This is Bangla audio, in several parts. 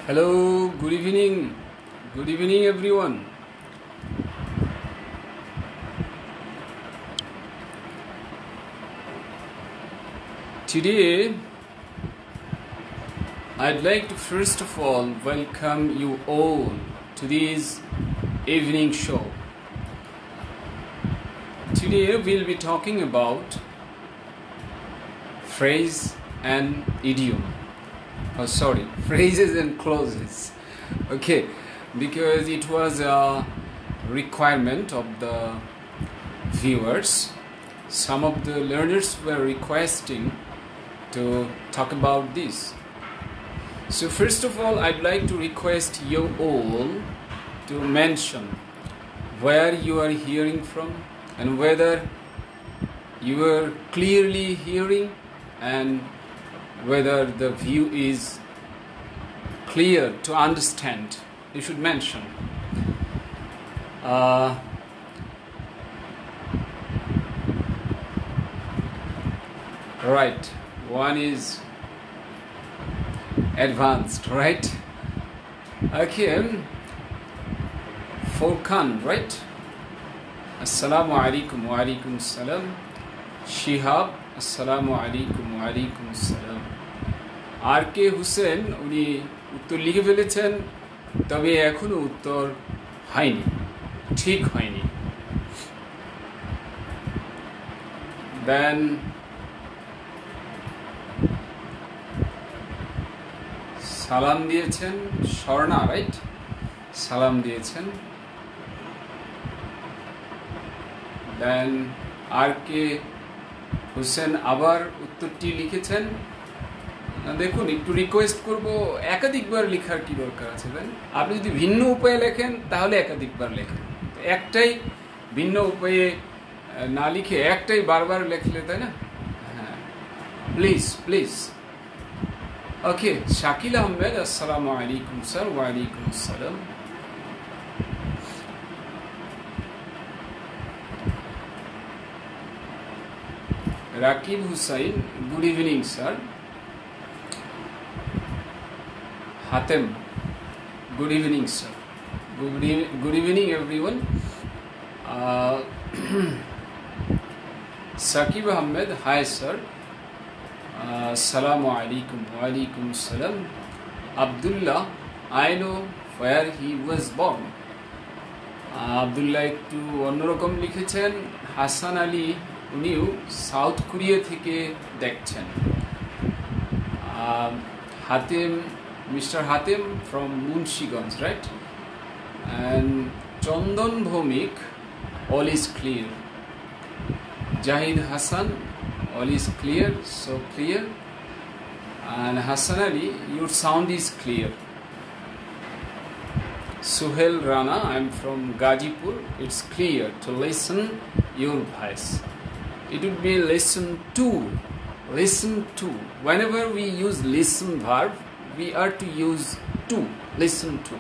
Hello, good evening everyone. Today, I'd like to first of all welcome you all to this evening show. Today, we'll be talking about phrase and idiom. Phrases and clauses. Okay, because it was a requirement of the viewers. Some of the learners were requesting to talk about this. So first of all, I'd like to request you all to mention where you are hearing from and whether you are clearly hearing and whether the view is clear to understand. You should mention. Right, one is advanced, right? Okay, Furkan, right? Assalamu alaikum wa alaikum salam. Shihab, assalamu alaikum wa alaikum salam. R K Hussain উনি উত্তর লিখে ফেলেছেন, তবে এখনো উত্তর হয়নি, ঠিক হয়নি। দেন সালাম দিয়েছেন স্বর্ণা, রাইট? সালাম দিয়েছেন। দেন আর.কে হুসেন আবার উত্তরটি লিখেছেন। দেখুন, একটু রিকোয়েস্ট করব, একাধিকবার লেখার কি দরকার আছে? দেন আপনি যদি ভিন্ন উপায়ে লেখেন তাহলে একাধিকবার লেখেন, একটাই ভিন্ন উপায়ে না লিখে একটাই বারবার লেখলে, তাই না? হ্যাঁ, please please. Okay, Shakil Ahmed, আসসালামু আলাইকুম স্যার। ওয়ালাইকুম আসসালাম। Rakib Hussain, good evening sir. Hatem, good evening sir. Good evening everyone. Saqib Ahmed, hi sir. Assalamu alaikum wa alaikum salam. Abdullah, I know where he was born. Abdullah একটু অন্যরকম লিখেছেন। হাসান আলী, উনিও সাউথ কোরিয়া থেকে দেখছেন। Hatem, Mr. Hatem from Munshigans, right? And Chandan Bhomik, all is clear. Jahid Hassan, all is clear, so clear. And Hassan Ali, your sound is clear. Suhel Rana, I'm from Gajipur. It's clear to listen your voice. It would be listen to. Listen to. Whenever we use listen verb, we are to use to, listen to.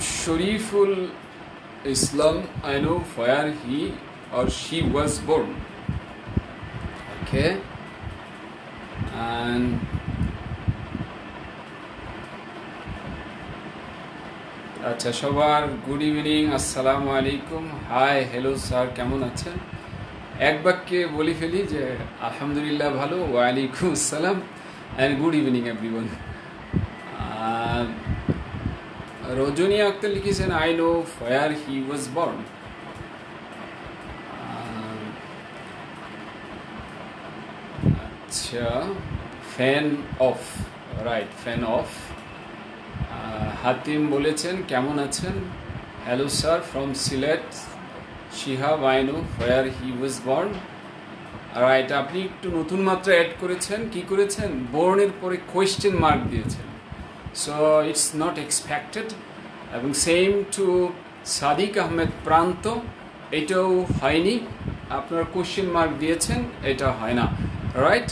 Shariful Islam, I know where he or she was born. Okay. And আচ্ছা, সবার গুড ইভিনিং, আসসালামু আলাইকুম, হাই, হ্যালো স্যার, কেমন আছেন? এক বাক্যে বলে ফেলি যে আলহামদুলিল্লাহ ভালো, ওয়ালাইকুম আসসালাম, and good evening everyone. Rajani Akter লিখেছেন, I know where he was born. আচ্ছা, fan off, right, fan off. Hatim বলেছেন, কেমন আছেন? Hello sir, from Sylhet. Shihab, I know where he was born. Right, আপনি একটু নতুন মাত্রা অ্যাড করেছেন। কি করেছেন? বর্নের পরে কোয়েশ্চেন মার্ক দিয়েছেন, সো ইটস নট এক্সপেক্টেড। এবং সেম টু সাদিক আহমেদ প্রান্ত, এটাও হয়নি, আপনার কোয়েশ্চেন মার্ক দিয়েছেন, এটা হয় না, রাইট?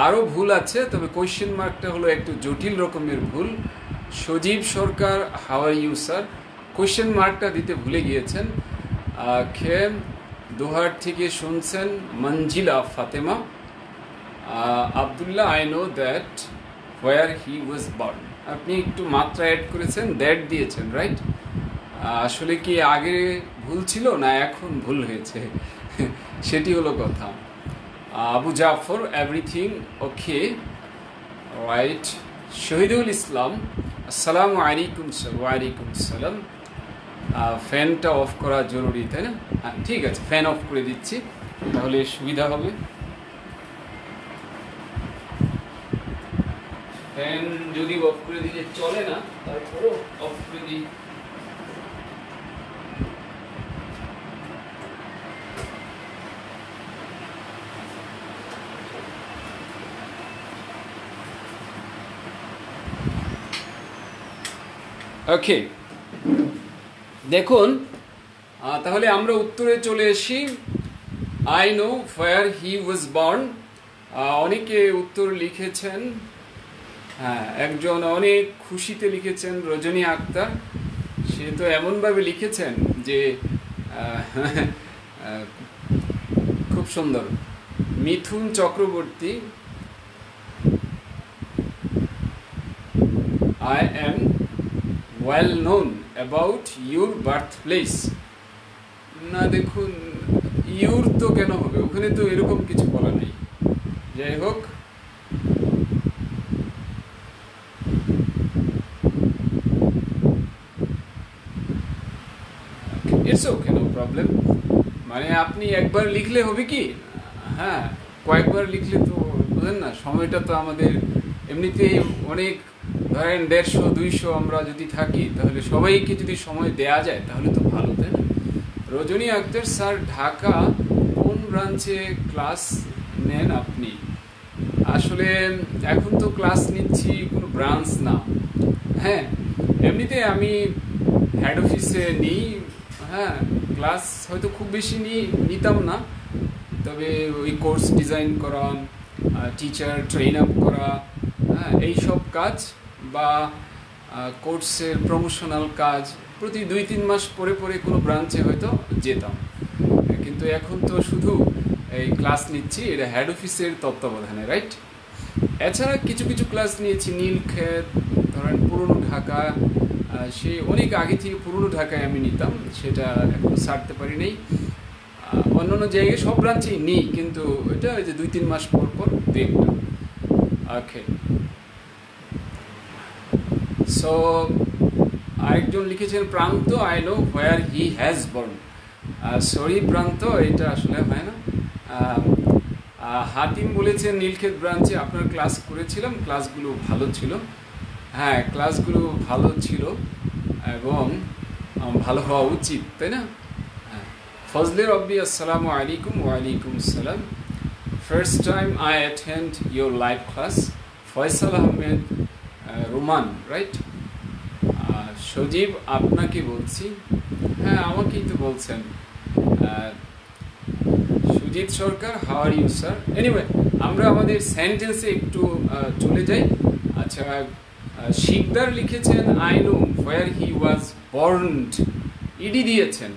আরও ভুল আছে, তবে কোয়েশ্চেন মার্কটা হলো একটু জটিল রকমের ভুল। Sajib Sarkar, how are you sir? Question মার্কটা দিতে ভুলে গিয়েছেন। খেম দোহার থেকে শুনছেন Monjila Fatema, Abdullah I know that where he was born. আপনি একটু মাত্রা অ্যাড করেছেন, দ্যাট দিয়েছেন, রাইট? আসলে কি আগে ভুল ছিল না এখন ভুল হয়েছে সেটি হলো কথা। Abu Jafar everything okay, right. Shahidul Islam আসসালামু আলাইকুম স্যার। ওয়ালাইকুম আসসালাম। ফ্যানটা অফ করা জরুরি, তাই না? হ্যাঁ ঠিক আছে, ফ্যান অফ করে দিচ্ছি, তাহলে সুবিধা হবে। ফ্যান যদি অফ করে দিলে চলে না, তারপরেও অফ করে দিই। ওকে, দেখুন তাহলে আমরা উত্তরে চলে আসি। I know where he was born. অনেকে উত্তর লিখেছেন। হ্যাঁ, একজন অনেক খুশিতে লিখেছেন, রজনী আক্তার। সে তো এমনভাবে লিখেছেন যে খুব সুন্দর। মিথুন Chakraborty I am well known about your birthplace। না দেখুন, ইউর তো কেন হবে, ওখানে তো এরকম কিছু বলা নেই। যাই হোক, ইটস ওকে, নো প্রবলেম। মানে আপনি একবার লিখলে হবে কি, হ্যাঁ কয়েকবার লিখলে তো বুঝেন না, সময়টা তো আমাদের এমনিতেই অনেক, ধরেন 150-200 আমরা যদি থাকি, তাহলে সবাইকে যদি সময় দেয়া যায় তাহলে তো ভালো, তাই না? রজনী আক্তার স্যার, ঢাকা কোন ব্রাঞ্চে ক্লাস নেন আপনি? আসলে এখন তো ক্লাস নিচ্ছি কোনো ব্রাঞ্চ না। হ্যাঁ, এমনিতে আমি হেড অফিসে নিই। হ্যাঁ, ক্লাস হয়তো খুব বেশি নিতাম না, তবে ওই কোর্স ডিজাইন করা, টিচার ট্রেন আপ করা, হ্যাঁ এইসব কাজ বা কোর্সের প্রমোশনাল কাজ প্রতি 2-3 মাস পরে পরে কোনো ব্রাঞ্চে হয়তো যেতাম। কিন্তু এখন তো শুধু এই ক্লাস নিচ্ছি, এটা হেড অফিসের তত্ত্বাবধানে, রাইট? এছাড়া কিছু কিছু ক্লাস নিয়েছি নীলক্ষেত, ধরেন পুরনো ঢাকা, সে অনেক আগে থেকে পুরনো ঢাকায় আমি নিতাম, সেটা এখন ছাড়তে পারি নাই। অন্যান্য জায়গায় সব ব্রাঞ্চেই নিই, কিন্তু এটা ওই যে 2-3 মাস পর পর একটা। ওকে, সো আরেকজন লিখেছেন প্রান্ত, I know where he has born. Sorry প্রান্ত, এটা আসলে হয় না। হাতিম বলেছেন নীলক্ষেত ব্রাঞ্চে আপনার ক্লাস করেছিলাম, ক্লাসগুলো ভালো ছিল। হ্যাঁ, ক্লাসগুলো ভালো ছিল এবং ভালো হওয়া উচিত, তাই না? হ্যাঁ। ফজলে রব্বি আসসালামু আলাইকুম। ওয়ালাইকুম আসসালাম। First time I attend your live class. Faisal Ahmed Roman, right? Sajib আপনাকে বলছি। হ্যাঁ, আমাকেই তো বলছেন। Sujit Sarkar, how are you sir? Anyway, আমরা আমাদের সেন্টেন্সে একটু চলে যাই। আচ্ছা, শিকদার লিখেছেন I know where he was borned. ইডি দিয়েছেন,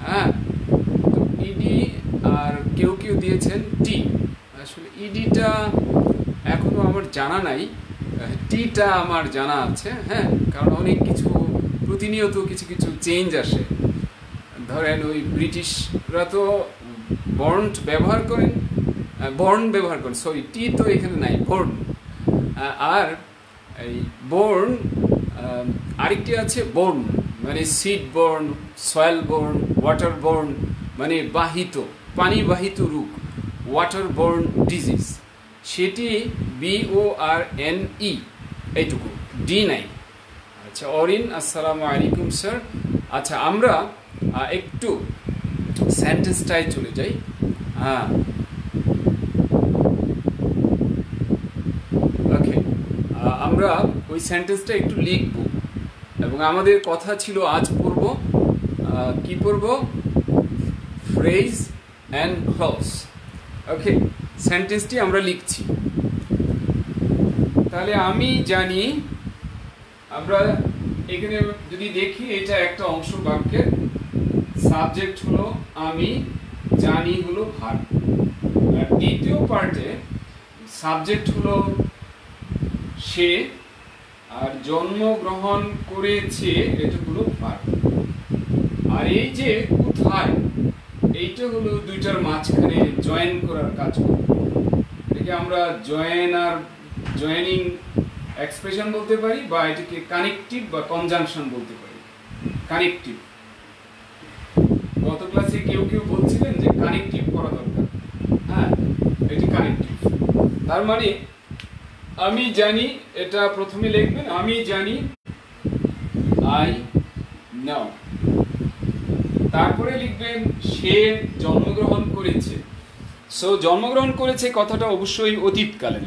হ্যাঁ, তো ইডি, আর কেউ কেউ দিয়েছেন টি। আসলে ইডিটা এখনো আমার জানা নাই, টিটা আমার জানা আছে। হ্যাঁ, কারণ অনেক কিছু প্রতিনিয়ত কিছু কিছু চেঞ্জ আসে। ধরেন ওই ব্রিটিশরা তো বর্ন ব্যবহার করেন, সরি টি তো এখানে নাই, বর্ন। আর এই বর্ন আরেকটি আছে বর্ন, মানে seed born, soil born, water born, মানে বাহিত, পানিবাহিত রোগ, ওয়াটার বর্ন ডিজিজ, সেটি BORNE, এইটুকু, ডি নাই। আচ্ছা, অরিন আসসালামু আলাইকুম স্যার। আচ্ছা, আমরা একটু সেন্টেন্সটাই চলে যাই। হ্যাঁ, ওকে, আমরা ওই সেন্টেন্সটা একটু লিখব এবং আমাদের কথা ছিল আজ পড়ব, কি পড়ব? Phrase and clause. ওকে, সেন্টেন্সটি আমরা লিখছি। তাহলে আমি জানি, আমরা এখানে যদি দেখি, এটা একটা অংশ বাক্যের, সাবজেক্ট হলো আমি, জানি হলো ভার্ব। আর দ্বিতীয় পার্টে সাবজেক্ট হলো সে, আর জন্মগ্রহণ করেছে এটা হলো ভার্ব। আর এই যে কোথায়, এইটা হলো দুইটার মাঝখানে জয়েন করার কাজ করে। এটাকে আমরা জয়েনিং এক্সপ্রেশন বলতে পারি, বা এটাকে কানেকটিভ বা কনজাংশন বলতে পারি। কানেকটিভ, গত ক্লাসে কেউ কেউ বলছিলেন যে কানেকটিভ করা দরকার। হ্যাঁ, এটি কানেকটিভ। তার মানে আমি জানি, এটা প্রথমে লিখবেন আমি জানি, আই নো। তারপরে লিখবেন সে জন্মগ্রহণ করেছে। সো জন্মগ্রহণ করেছে কথাটা অবশ্যই অতীতকালের।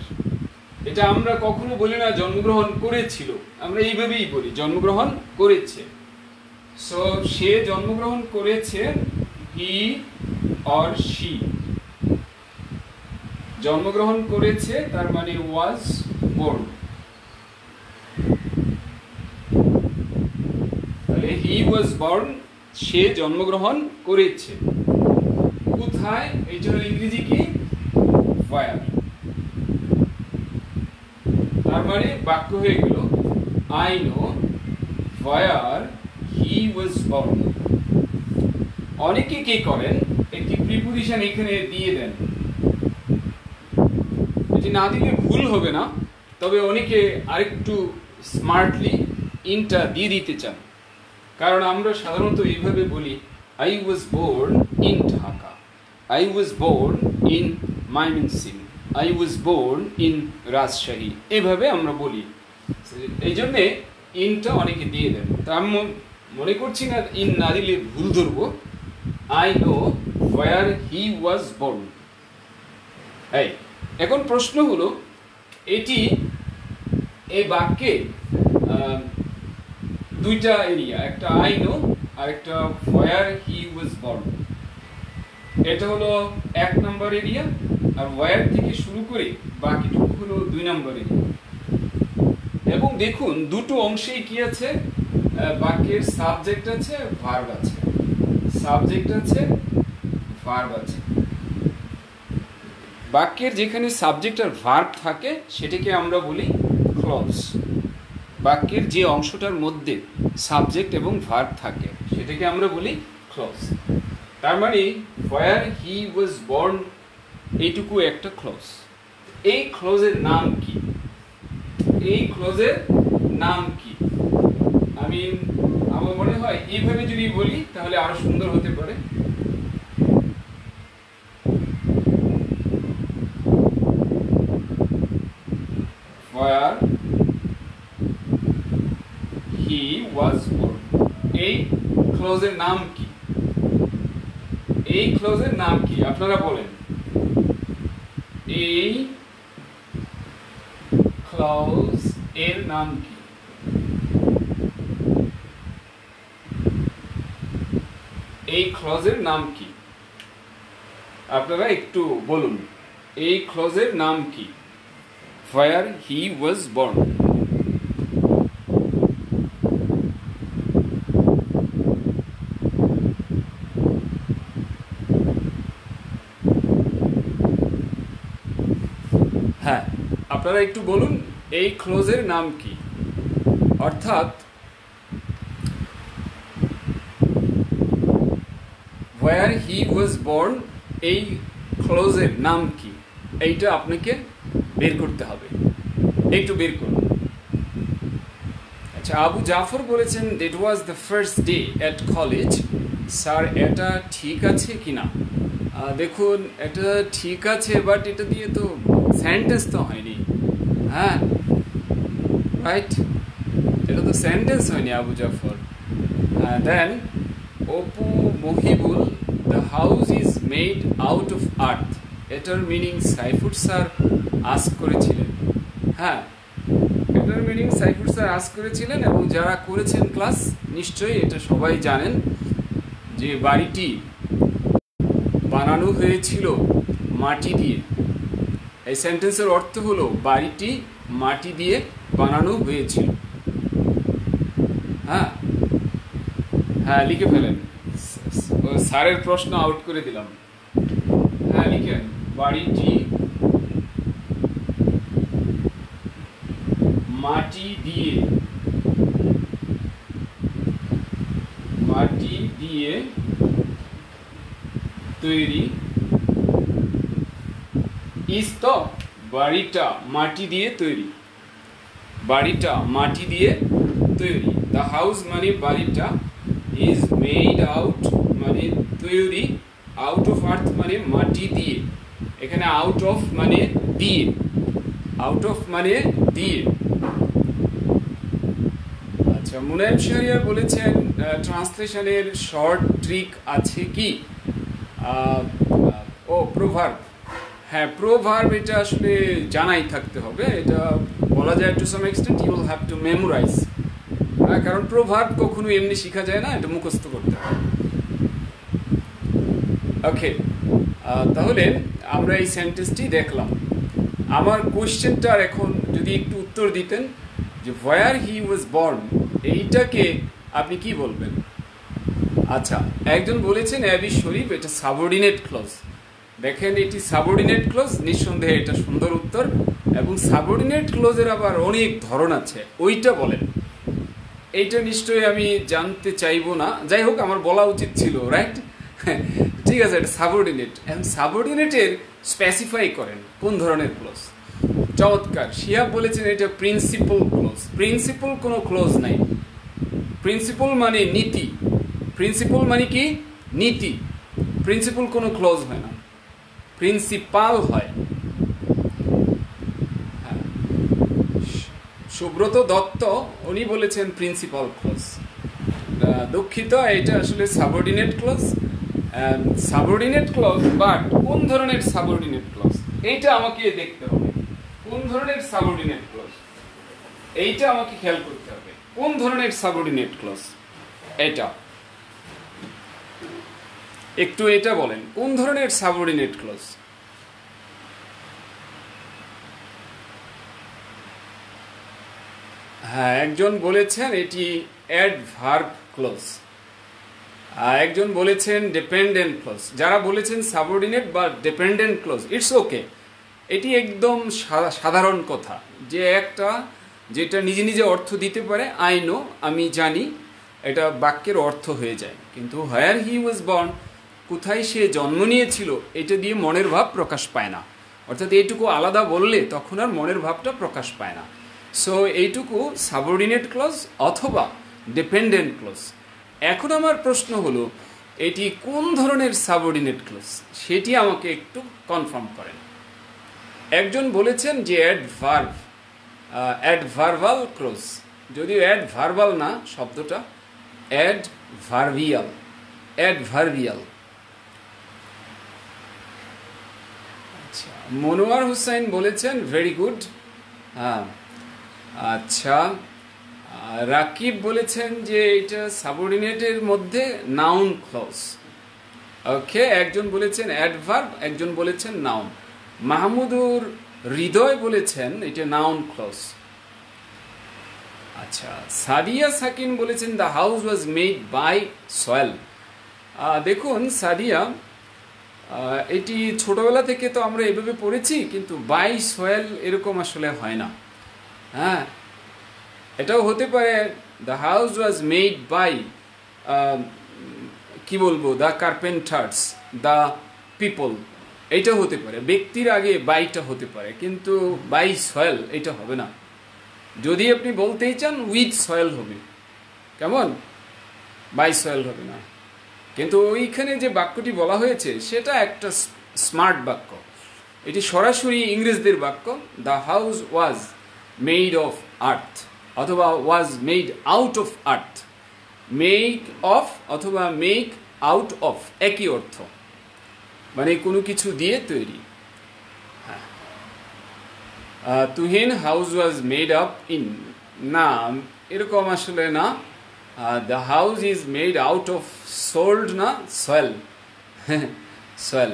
এটা আমরা কখনো বলি না জন্মগ্রহণ করেছিল, আমরা এইভাবেই বলি জন্মগ্রহণ করেছে। সো সে জন্মগ্রহণ করেছে, হি অর শি জন্মগ্রহণ করেছে, তার মানে ওয়াজ বোর্ন। তাহলে হি ওয়াজ বর্ন, সে জন্মগ্রহণ করেছে। কোথায়, এইটা হলো ইংরেজি কি, ওয়্যার। তার মানে বাক্য হয়ে গেল I know where he was born. অনেকে কি করেন, একটি প্রিপোজিশন এখানে দিয়ে দেন। এটি না দিলে ভুল হবে না, তবে অনেকে আরেকটু স্মার্টলি ইনটা দিয়ে দিতে চান। কারণ আমরা সাধারণত এইভাবে বলি, I was born in Dhaka, I was born in Mymensingh, I was born in Rajshahi, এভাবে আমরা বলি। এই জন্যে ইনটা অনেকে দিয়ে দেন। তা আমি মনে করছি না ইন না দিলে ভুল ধরবো। I know where he was born. এই এখন প্রশ্ন হলো, এটি এই বাক্যে দুইটা এরিয়া, একটা আই নো আর একটা ওয়্যার হি ওয়াজ বর্ন। এটা হলো 1 নম্বর এরিয়া, আর ওয়্যার থেকে শুরু করে বাকিটুকু হলো 2 নম্বর এরিয়া। এবং দেখুন দুটো অংশেই কি আছে, বাক্যের সাবজেক্ট আছে, ভার্ব আছে। সাবজেক্ট আছে, ভার্ব আছে। বাক্যের যেখানে সাবজেক্ট আর ভার্ব থাকে সেটাকে আমরা বলি ক্লজ। বাক্যের যে অংশটার মধ্যে সাবজেক্ট এবং ভার্ব থাকে সেটাকে আমরা বলি ক্লজ। তার মানে ওয়্যার হি ওয়াজ বর্ন, এইটুকু একটা ক্লজ। এই ক্লজের নাম কি, এই ক্লজের নাম কি? আমার মনে হয় এইভাবে যদি বলি তাহলে আরো সুন্দর হতে পারে। Where he was born, এই ক্লজের নাম কি? এই ক্লজের নাম কি আপনারা বলেন। এই ক্লজ এর নাম কি? এই ক্লজের নাম কি আপনারা একটু বলুন। এই ক্লজের নাম কি? Where he was born. হ্যাঁ, আপনারা একটু বলুন এই ক্লজের নাম কি। অর্থাৎ where he was born, এই ক্লজের নাম কি, এইটা আপনাকে বের করতে হবে। একটু বের করুন। আচ্ছা, আবু জাফর বলেছেন that was the first day at college. Sir এটা ঠিক আছে কি না? দেখুন এটা ঠিক আছে, বাট এটা দিয়ে তো সেন্টেন্স তো হয়নি। হ্যাঁ, রাইট, এটা তো সেন্টেন্স হয়নি Abu Jafar. Then Apu Mohibul, the house is made out of earth, এটার মিনিং সাইফুর স্যার আস্ক করেছিলেন। হ্যাঁ, এটার মিনিং সাইফুর স্যার আস্ক করেছিলেন, এবং যারা করেছেন ক্লাস নিশ্চয়ই এটা সবাই জানেন যে বাড়িটি বানানো হয়েছিল মাটি দিয়ে। এই সেন্টেন্সের অর্থ হলো বাড়িটি মাটি দিয়ে বানানো হয়েছিল। হ্যাঁ হ্যাঁ, লিখে ফেলেন। স্যারের প্রশ্ন আউট করে দিলাম। হ্যাঁ লিখেন, বাড়িটি মাটি দিয়ে তৈরি ইজ তো বাড়িটা মাটি দিয়ে তৈরি দ্য হাউস মানে বাড়িটা ইজ মেড আউট মানে তৈরি আউট অফ আর্থ মানে মাটি দিয়ে এখানে আউট অফ মানে দিয়ে আচ্ছা মুনায়েম শাহরিয়ার বলেছেন ট্রান্সলেশনের শর্ট ট্রিক আছে কি প্রোভার্ব হ্যাঁ প্রোভার্ব এটা আসলে জানাই থাকতে হবে এটা বলা যায় to some extent you will have to memorise কারণ প্রোভার্ব কখনো এমনি শেখা যায় না এটা মুখস্থ করতে হয় ওকে তাহলে আমরা এই সেন্টেন্সটি দেখলাম আমার কোশ্চেনটার এখন যদি একটু উত্তর দিতেন যে হোয়ার হি ওয়াজ বর্ন এইটাকে আপনি কি বলবেন আচ্ছা একজন বলেছেন অ্যাবি শরীফ এটা সাবঅর্ডিনেট ক্লজ দেখেন এটি সাবঅর্ডিনেট ক্লজ নিঃসন্দেহে এটা সুন্দর উত্তর এবং সাবঅর্ডিনেট ক্লজের আবার অনেক ধরন আছে ওইটা বলেন এইটা নিশ্চয়ই আমি জানতে চাইবো না যাই হোক আমার বলা উচিত ছিল রাইট ঠিক আছে এটা সাবঅর্ডিনেট এবং সাবঅর্ডিনেটের স্পেসিফাই করেন কোন ধরনের ক্লজ চমৎকার শিহাব বলেছেন এটা প্রিন্সিপাল ক্লজ প্রিন্সিপাল কোনো ক্লজ নাই প্রিন্সিপাল মানে নীতি প্রিন্সিপাল মানে কি নীতি প্রিন্সিপাল কোনো ক্লজ হয় না প্রিন্সিপাল হয় সুব্রত দত্ত উনি বলেছেন প্রিন্সিপাল ক্লজ দুঃখিত এটা আসলে সাবঅর্ডিনেট ক্লজ বাট কোন ধরনের সাবঅর্ডিনেট ক্লজ এইটা আমাকে দেখতে হবে কোন ধরনের সাবঅর্ডিনেট ক্লজ এইটা আমাকে খেয়াল করতে হবে কোন ধরনের সাবঅর্ডিনেট ক্লজ এটা একটু এটা বলেন কোন ধরনের সাবঅর্ডিনেট ক্লজ হ্যাঁ একজন বলেছেন এটি অ্যাডভার্ব ক্লজ একজন বলেছেন ডিপেন্ডেন্ট ক্লজ যারা বলেছেন সাবঅর্ডিনেট বা ডিপেন্ডেন্ট ক্লজ ইটস ওকে এটি একদম সাধারণ কথা যে একটা যেটা নিজে নিজে অর্থ দিতে পারে আই নো আমি জানি এটা বাক্যের অর্থ হয়ে যায় কিন্তু হোয়ার হি ওয়াজ বর্ন কোথায় সে জন্ম নিয়েছিল এটা দিয়ে মনের ভাব প্রকাশ পায় না অর্থাৎ এইটুকু আলাদা বললে তখন আর মনের ভাবটা প্রকাশ পায় না সো এইটুকু সাবঅর্ডিনেট ক্লজ অথবা ডিপেন্ডেন্ট ক্লজ এখন আমার প্রশ্ন হলো এটি কোন ধরনের সাবঅর্ডিনেট ক্লজ সেটি আমাকে একটু কনফার্ম করেন একজন বলেছেন যে অ্যাডভার্বাল ক্লজ যদিও অ্যাডভার্বাল না শব্দটা অ্যাডভার্বিয়াল আচ্ছা মনোয়ার হুসাইন বলেছেন ভেরি গুড হ্যাঁ আচ্ছা রাকিব বলেছেন যে এটা সাবঅর্ডিনেটের মধ্যে নাউন ক্লজ ওকে একজন বলেছেন অ্যাডভার্ব একজন বলেছেন নাউন মাহমুদুর হৃদয় বলেছেন এটা নাউন ক্লজ আচ্ছা সাদিয়া সাকিন বলেছেন the house was made by soil দেখুন সাদিয়া এটি ছোটবেলা থেকে তো আমরা এভাবে পড়েছি কিন্তু বাই সয়েল এরকম আসলে হয় না হ্যাঁ এটাও হতে পারে the house was made by কি বলবো দ্য কার্পেন্টার্স দ্য পিপল এটা হতে পারে ব্যক্তির আগে বাইটা হতে পারে কিন্তু বাই সয়েল এটা হবে না যদি আপনি বলতেই চান উইথ সয়েল হবে কেমন বাই সয়েল হবে না কিন্তু ওইখানে যে বাক্যটি বলা হয়েছে সেটা একটা স্মার্ট বাক্য এটি সরাসরি ইংরেজদের বাক্য the house was made of earth অথবা was made out of earth make of অথবা মেক আউট অফ একই অর্থ মানে কোনো কিছু দিয়ে তৈরি হ্যাঁ Tuhin house was made up in না এরকম আসলে না the house is made out of sold না সয়েল সয়েল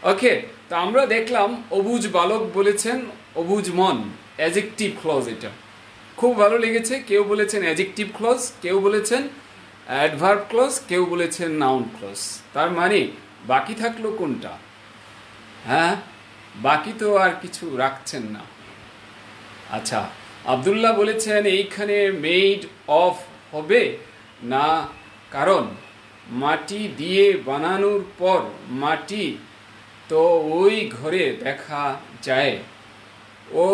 ওকে তো আমরা দেখলাম অবুজ বালক বলেছেন অবুজ মন অ্যাডজেক্টিভ ক্লজ এটা খুব ভালো লেগেছে কেউ বলেছেন অ্যাডজেক্টিভ ক্লজ কেউ বলেছেন অ্যাডভার্ব ক্লজ কেউ বলেছেন নাউন ক্লজ তার মানে বাকি থাকলো কোনটা হ্যাঁ বাকি তো আর কিছু রাখছেন না আচ্ছা আব্দুল্লাহ বলেছেন এইখানে মেড অফ হবে না, কারণ মাটি দিয়ে বানানোর পর মাটি তো ওই ঘরে দেখা যায়। ও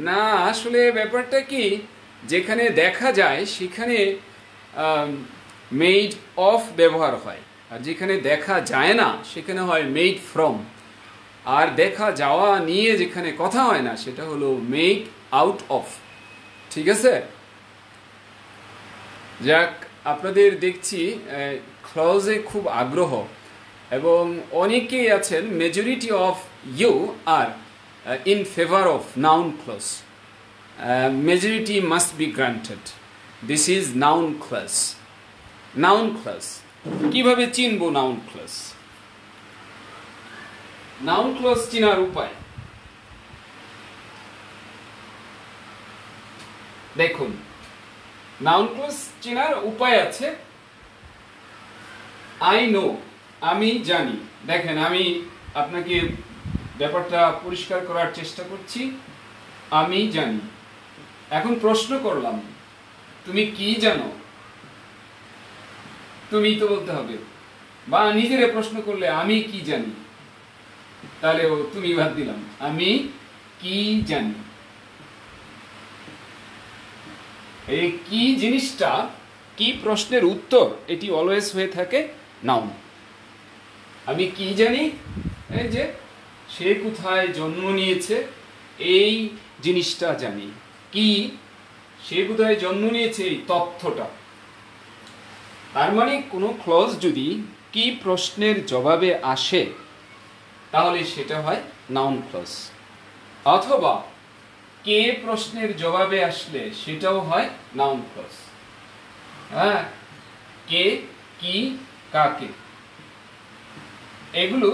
না, আসলে ব্যাপারটা কি, যেখানে দেখা যায় সেখানে মেড অফ ব্যবহার হয়, আর যেখানে দেখা যায় না সেখানে হয় মেড ফ্রম। আর দেখা যাওয়া নিয়ে যেখানে কথা হয় না সেটা হলো মেড আউট অফ। ঠিক আছে, যাক, আপনাদের দেখছি ক্লজে খুব আগ্রহ, এবং অনেকেই আছেন, majority of you are in favour of noun clause. Majority must be granted. This is noun clause. Noun clause কিভাবে চিনবো? নাউন ক্লজ, নাউন ক্লজ চিনার উপায় দেখুন। নাউন ক্লজ চেনার উপায় আছে। আই নো, আমি জানি। দেখেন, আমি আপনাকে ব্যাপারটা পরিষ্কার করার চেষ্টা করছি। আমি জানি। এখন প্রশ্ন করলাম, তুমি কি জানো? তুমি তো বলতে হবে, বা নিজেরে প্রশ্ন করলে আমি কি জানি, তাহলে তুমি বাদ দিলাম, আমি কি জানি। এই কি জিনিসটা, কি প্রশ্নের উত্তর, এটি অলওয়েজ হয়ে থাকে নাউন। আমি কি জানি, এই যে সে কোথায় জন্ম নিয়েছে, এই জিনিসটা জানি। কি, সে কোথায় জন্ম নিয়েছে, এই তথ্যটা। তার মানে কোনো ক্লজ যদি কি প্রশ্নের জবাবে আসে তাহলে সেটা হয় নাউন ক্লজ, অথবা কে প্রশ্নের জবাবে আসলে সেটাও হয় নাউন ক্লজ। হ্যাঁ, কে, কি, কাকে, এগুলো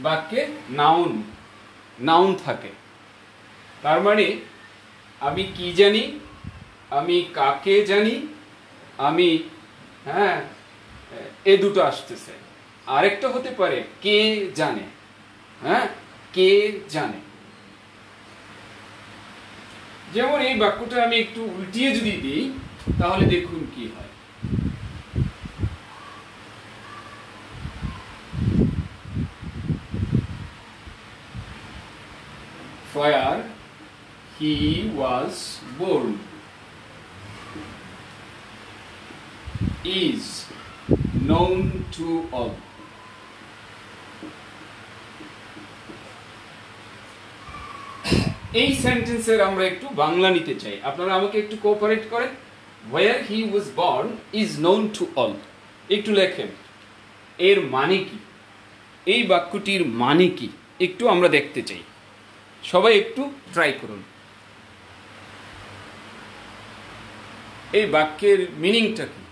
বাক্যে নাউন নাউন থাকে। তার মানে আমি কি জানি, আমি কাকে জানি, আমি, হ্যাঁ, এ দুটো আসতেছে। আরেকটা হতে পারে কে জানে। হ্যাঁ, কে জানে। যেমন এই বাক্যটা আমি একটু উল্টিয়ে যদি দিই তাহলে দেখুন কি হয়। Where he was born is known to all. এই সেন্টেন্সের আমরা একটু বাংলা নিতে চাই, আপনারা আমাকে একটু কোঅপারেট করেন। Where he was born is known to all, একটু লেখেন এর মানে কি, এই বাক্যটির মানে কি একটু আমরা দেখতে চাই। সবাই একটু ট্রাই করুন। এই বাক্যের মিনিংটা কি?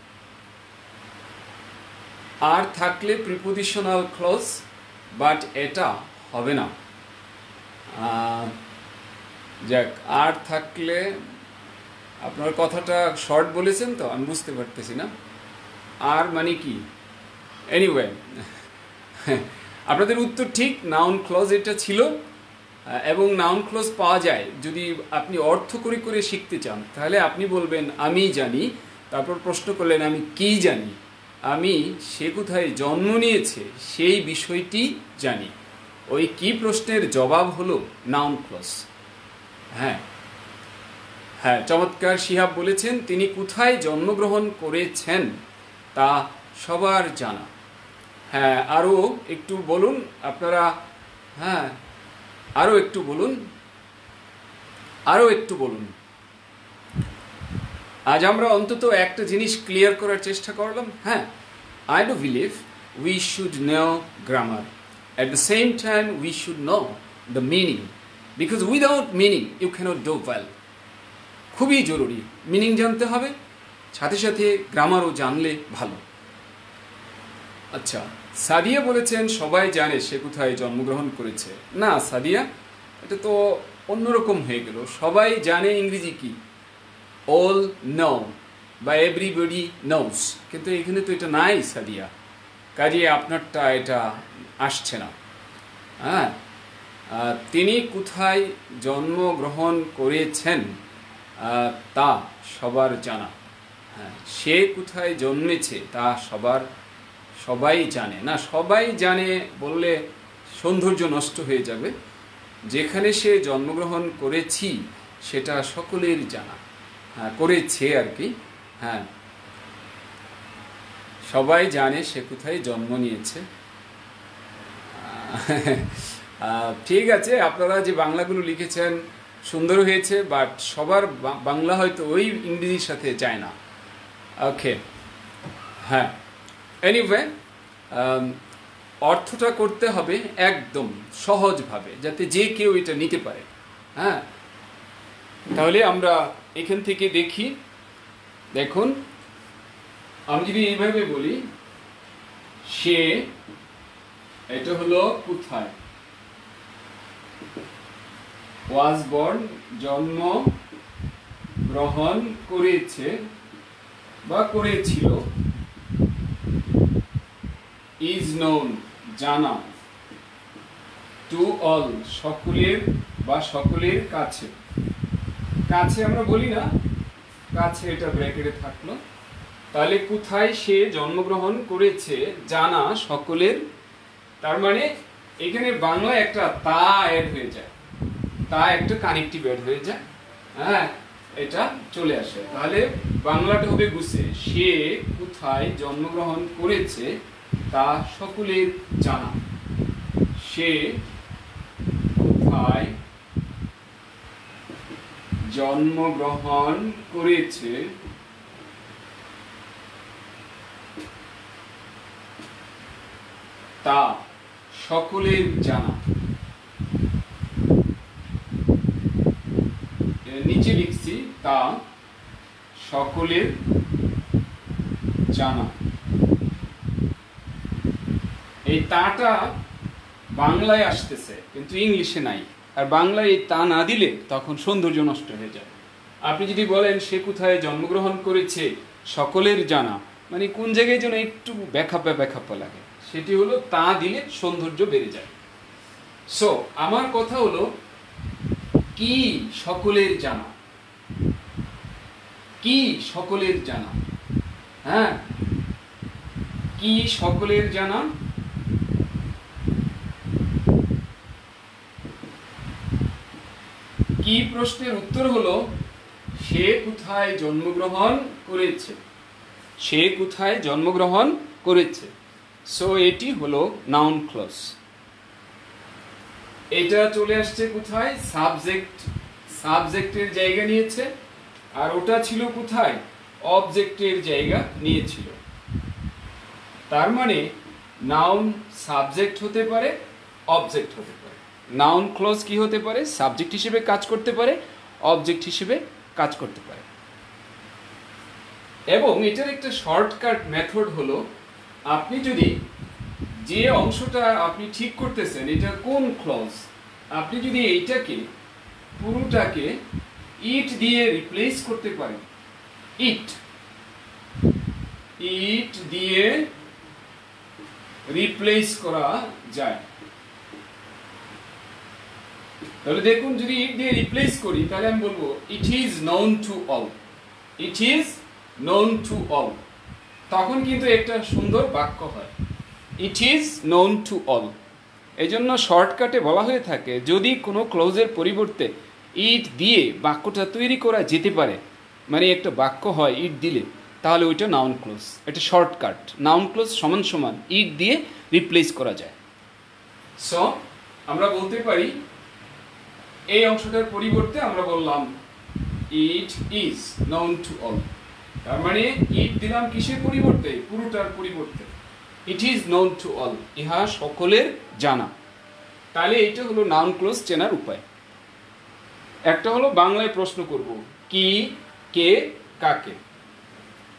আর থাকলে প্রিপোজিশনাল ক্লজ, বাট এটা হবে না। যাক, আর থাকলে, আপনার কথাটা শর্ট বলেছেন তো, আমি বুঝতে পারতেছি না আর মানে কি। এনিওয়ে, আপনাদের উত্তর ঠিক, নাউন ক্লজ এটা ছিল। এবং নাউন ক্লজ পাওয়া যায় যদি আপনি অর্থ করে করে শিখতে চান, তাহলে আপনি বলবেন আমি জানি, তারপর প্রশ্ন করলেন আমি কি জানি, আমি সে কোথায় জন্ম নিয়েছে সেই বিষয়টি জানি। ওই কি প্রশ্নের জবাব হলো নাউন ক্লজ। হ্যাঁ হ্যাঁ, চমৎকার। শিহাব বলেছেন তিনি কোথায় জন্মগ্রহণ করেছেন তা সবার জানা। হ্যাঁ, আরও একটু বলুন আপনারা। হ্যাঁ, আরও একটু বলুন, আরও একটু বলুন। আজ আমরা অন্তত একটা জিনিস ক্লিয়ার করার চেষ্টা করলাম। হ্যাঁ, I do believe we should know grammar. At the same time, we should know the meaning. Because without meaning, you cannot do well. খুবই জরুরি, মিনিং জানতে হবে, সাথে সাথে গ্রামারও জানলে ভালো। আচ্ছা, সাদিয়া বলেছেন সবাই জানে সে কোথায় জন্মগ্রহণ করেছে। না সাদিয়া, এটা তো অন্যরকম হয়ে গেল। সবাই জানে ইংরেজি কি? অল নো বা এভরিবডি নোস, কিন্তু এখানে তো এটা নাই সাদিয়া, কাজে আপনারটা এটা আসছে না। হ্যাঁ, তিনি কোথায় জন্মগ্রহণ করেছেন তা সবার জানা। হ্যাঁ, সে কোথায় জন্মেছে তা সবাই জানে না। সবাই জানে বললে সৌন্দর্য নষ্ট হয়ে যাবে। যেখানে সে জন্মগ্রহণ করেছি সেটা সকলের জানা। হ্যাঁ, করেছে আর কি। হ্যাঁ, সবাই জানে সে কোথায় জন্ম নিয়েছে। ঠিক আছে, আপনারা যে বাংলাগুলো লিখেছেন সুন্দর হয়েছে, বাট সবার বাংলা হয়তো ওই ইংরেজির সাথে যায় না। ওকে, হ্যাঁ, এনিওয়ে, অর্থটা করতে হবে একদম সহজভাবে, যাতে যে কেউ এটা নিতে পারে। হ্যাঁ, তাহলে আমরা এখান থেকে দেখি। দেখুন, আমি যদি এইভাবে বলি, সে, এটা হলো কোথায়, ওয়াজ বর্ন জন্ম গ্রহণ করেছে বা করেছিল, ইজ নোন জানা, টু অল সকলের বা সকলের কাছে। কাছে আমরা বলি না, কাছে এটা ব্র্যাকেটে থাকলো। তাহলে কোথায় সে জন্মগ্রহণ করেছে জানা সকলের, তার মানে এখানে বাংলায় একটা তা অ্যাড হয়ে যায়, তা একটা কানেক্টিভ অ্যাড হয়ে যায়। হ্যাঁ, এটা চলে আসে। তাহলে বাংলাটা হবে গুছে, সে কোথায় জন্মগ্রহণ করেছে তা সকলের জানা। সে কোথায় জন্মগ্রহণ করেছে তা সকলের জানা। নিচে লিখছি তা সকলের জানা। এই তাটা বাংলায় আসতেছে কিন্তু ইংলিশে নাই, আর বাংলায় এই তা না দিলে তখন সৌন্দর্য নষ্ট হয়ে যায়। আপনি যদি বলেন সে কোথায় জন্মগ্রহণ করেছে সকলের জানা, মানে কোন জায়গায় যেন একটু ব্যাখাপ্পা লাগে, সেটি হলো তা দিলে সৌন্দর্য বেড়ে যায়। সো আমার কথা হলো কি সকলের জানা, কি সকলের জানা। হ্যাঁ, কি সকলের জানা। কি প্রশ্নের উত্তর হলো সে কোথায় জন্মগ্রহণ করেছে, সে কোথায় জন্মগ্রহণ করেছে। সো এটি হলো নাউন ক্লজ। এটা চলে আসছে কোথায়, সাবজেক্ট, সাবজেক্টের জায়গা নিয়েছে, আর ওটা ছিল কোথায়, অবজেক্টের জায়গা নিয়েছিল। তার মানে নাউন সাবজেক্ট হতে পারে, অবজেক্ট হতে পারে। নাউন ক্লজ কি হতে পারে, সাবজেক্ট হিসেবে কাজ করতে পারে, অবজেক্ট হিসেবে কাজ করতে পারে। এবং এটার একটা শর্টকাট মেথড হলো, আপনি যদি যে অংশটা আপনি ঠিক করতেছেন এটা কোন ক্লজ, আপনি যদি এইটাকে পুরোটাকে ইট দিয়ে রিপ্লেস করতে পারেন, ইট দিয়ে রিপ্লেস করা যায়, তাহলে দেখুন যদি ইট দিয়ে রিপ্লেস করি তাহলে আমি বলবো it is known to all, it is known to all. তখন কিন্তু একটা সুন্দর বাক্য হয়, it is known to all. এই জন্য শর্টকাটে বলা হয়ে থাকে যদি কোনো ক্লোজের পরিবর্তে ইট দিয়ে বাক্যটা তৈরি করা যেতে পারে, মানে একটা বাক্য হয় ইট দিলে, তাহলে ওইটা নাউন ক্লোজ। এটা শর্টকাট, নাউন ক্লোজ সমান সমান ইট দিয়ে রিপ্লেস করা যায়। সো আমরা বলতে পারি এই অংশটার পরিবর্তে আমরা বললাম it is known to all. তার মানে ইট দিলাম কিসের পরিবর্তে, পুরোটার পরিবর্তে, it is known to all, ইহা সকলের জানা। তাহলে এইটা হলো নাউন ক্লোজ চেনার উপায়। একটা হলো বাংলায় প্রশ্ন করব, কি কে কাকে,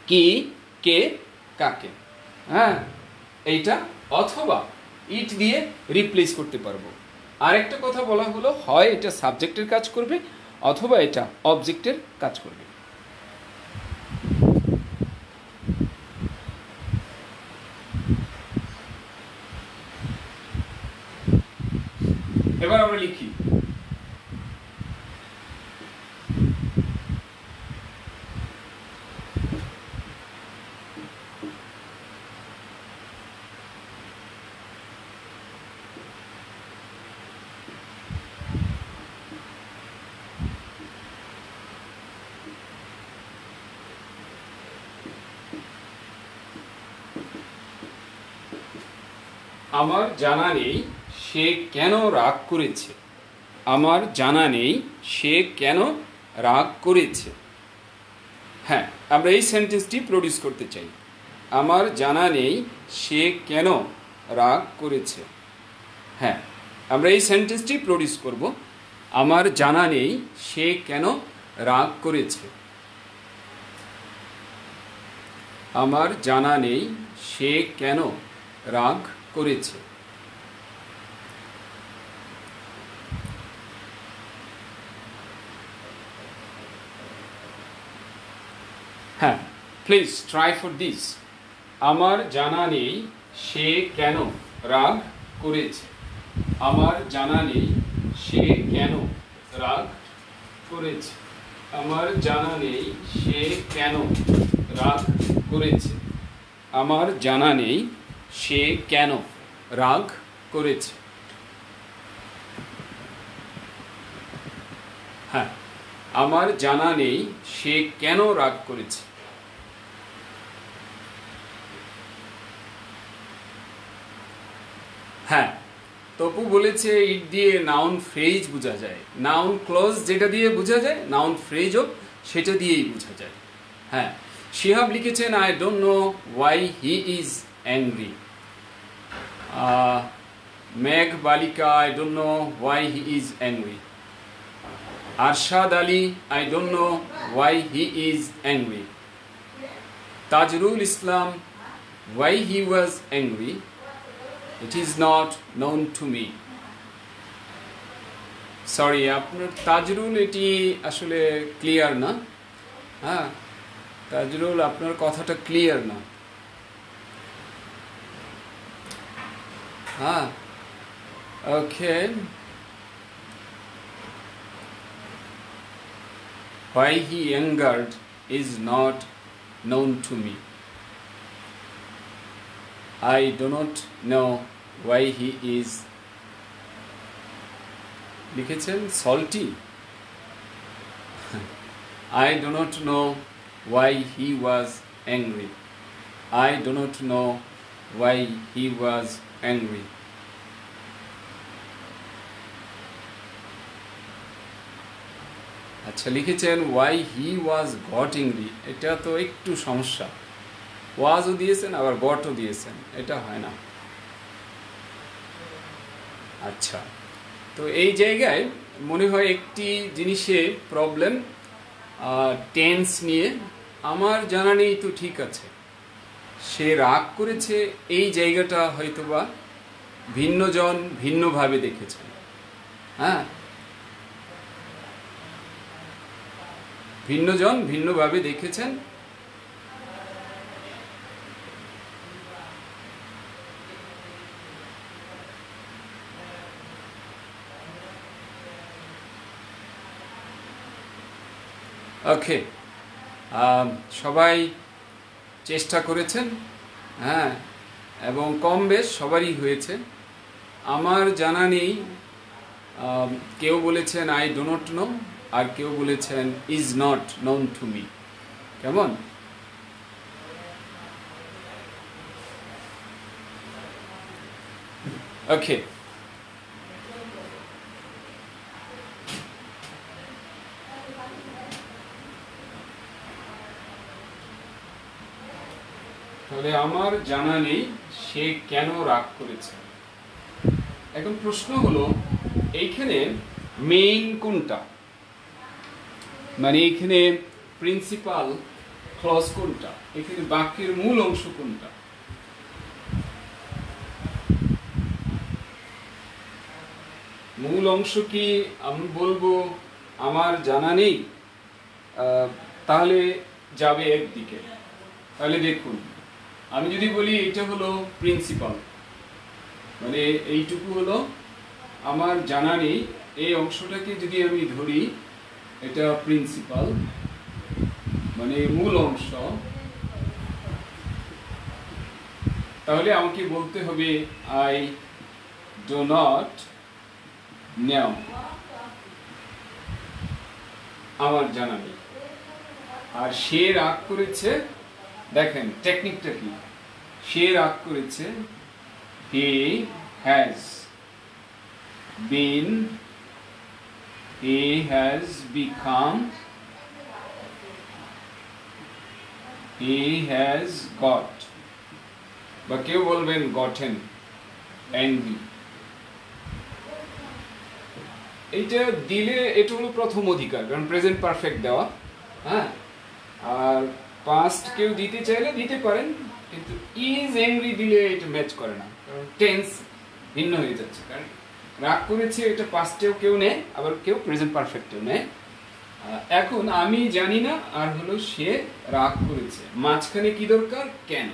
কি কে কাকে। হ্যাঁ, এইটা অথবা ইট দিয়ে রিপ্লেস করতে পারবো। আরেকটা কথা বলা হলো, হয় এটা সাবজেক্টের কাজ করবে অথবা এটা অবজেক্টের কাজ করবে। এবার আমরা লিখি। আমার জানা নেই সে কেন রাগ করেছে। আমার জানা নেই সে কেন রাগ করেছে। হ্যাঁ, আমরা এই সেন্টেন্সটি প্রডিউস করতে চাই। আমার জানা নেই সে কেন রাগ করেছে। হ্যাঁ, আমরা এই সেন্টেন্সটি প্রডিউস করব। আমার জানা নেই সে কেন রাগ করেছে। আমার জানা নেই সে কেন রাগ করেছে। হ্যাঁ, প্লিজ ট্রাই ফর দিস। আমার জানা নেই সে কেন রাগ করেছে। আমার জানা নেই সে কেন রাগ করেছে। আমার জানা নেই সে কেন রাগ করেছে। আমার জানা নেই সে কেন রাগ করেছে। হ্যাঁ, আমার জানা নেই সে কেন রাগ করেছে। হ্যাঁ, তপু বলেছে ইট দিয়ে নাউন ফ্রেজ বোঝা যায়। নাউন ক্লজ যেটা দিয়ে বোঝা যায়, নাউন ফ্রেজও সেটা দিয়েই বোঝা যায়। হ্যাঁ, শিহাব লিখেছেন I don't no why he is angry. মেঘ বালিকা I don't no why he is angry. Arshad Ali I don't no why he is angry. Tajrul Islam why he was angry it is not known to me. Sorry, আপনার তাজরুল এটি আসলে ক্লিয়ার না। হ্যাঁ, তাজরুল আপনার কথাটা ক্লিয়ার না। হ্যাঁ, ওকে। Why he angered is not known to me. I do not know why he is লিখেছেন salty. I do not know why he was angry. I do not know why he was angry. আচ্ছা, লিখেছেন why he was got angry. এটা তো একটু সমস্যা। ওয়াজও দিয়েছেন আবার গটও দিয়েছেন, এটা হয় না। আচ্ছা, তো এই জায়গায় মনে হয় একটি জিনিসে প্রবলেম, টেন্স নিয়ে। আমার জানা নেই তো ঠিক আছে, সে রাগ করেছে, এই জায়গাটা হয়তোবা ভিন্নজন ভিন্নভাবে দেখেছেন। হ্যাঁ, ভিন্নজন ভিন্নভাবে দেখেছেন। ওকে, সবাই চেষ্টা করেছেন। হ্যাঁ, এবং কম বেশ সবারই হয়েছে। আমার জানা নেই, কেউ বলেছেন আই ডো নট নো, আর কেউ বলেছেন is not known to me. কেমন? ওকে, তাহলে আমার জানা নেই সে কেন রাগ করেছে। এখন প্রশ্ন হলো এইখানে মেইন কোনটা, মানে এখানে প্রিন্সিপাল ক্লজ কোনটা, এখানে বাক্যের মূল অংশ কোনটা? মূল অংশ কি আমি বলবো আমার জানা নেই, তাহলে যাবে একদিকে। তাহলে দেখুন, আমি যদি বলি এটা হলো প্রিন্সিপাল, মানে এইটুকু হলো আমার জানা নেই এই অংশটাকে যদি আমি ধরি এটা প্রিন্সিপাল মানে মূল অংশ, তাহলে আমাকে বলতে হবে আই ডো নট নাও, আমার জানা নেই। আর সে রাগ করেছে, দেখেন টেকনিকটা কি, সে রাগ করেছে he has been, he has become, he has got, বা কেউ বলবেন গটেন অ্যাংরি। এইটা দিলে এটা হলো প্রথম অধিকার, কারণ প্রেজেন্ট পারফেক্ট দেওয়া। হ্যাঁ, আর পাস্ট কেউ দিতে চাইলে দিতে পারেন, কিন্তু ইজ অ্যাংরি দিলে এটা ম্যাচ করে না, কারণ টেন্স ভিন্ন হয়ে যাচ্ছে। কারণ রাগ করেছে এটা পাস্টেও কেউ নেয়, আবার কেউ প্রেজেন্ট পারফেক্টেও নেয়। এখন আমি জানি না আর হলো সে রাগ করেছে, মাঝখানে কি দরকার, কেন।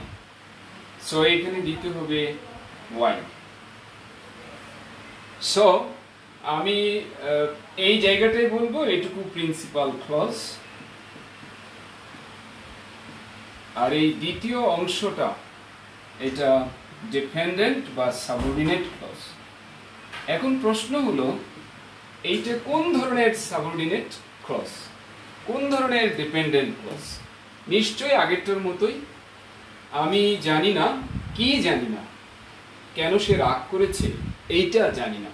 সো এখানে দিতে হবে ওয়াই। সো আমি এই জায়গাটায় বলবো এটুকু প্রিন্সিপাল ক্লজ, আর এই দ্বিতীয় অংশটা এটা ডিপেন্ডেন্ট বা সাবঅর্ডিনেট ক্লজ। এখন প্রশ্ন হলো এইটা কোন ধরনের সাবঅর্ডিনেট ক্লজ, কোন ধরনের ডিপেন্ডেন্ট ক্লজ। নিশ্চয়ই আগেরটার মতোই, আমি জানি না, কি জানি না, কেন সে রাগ করেছে এইটা জানি না।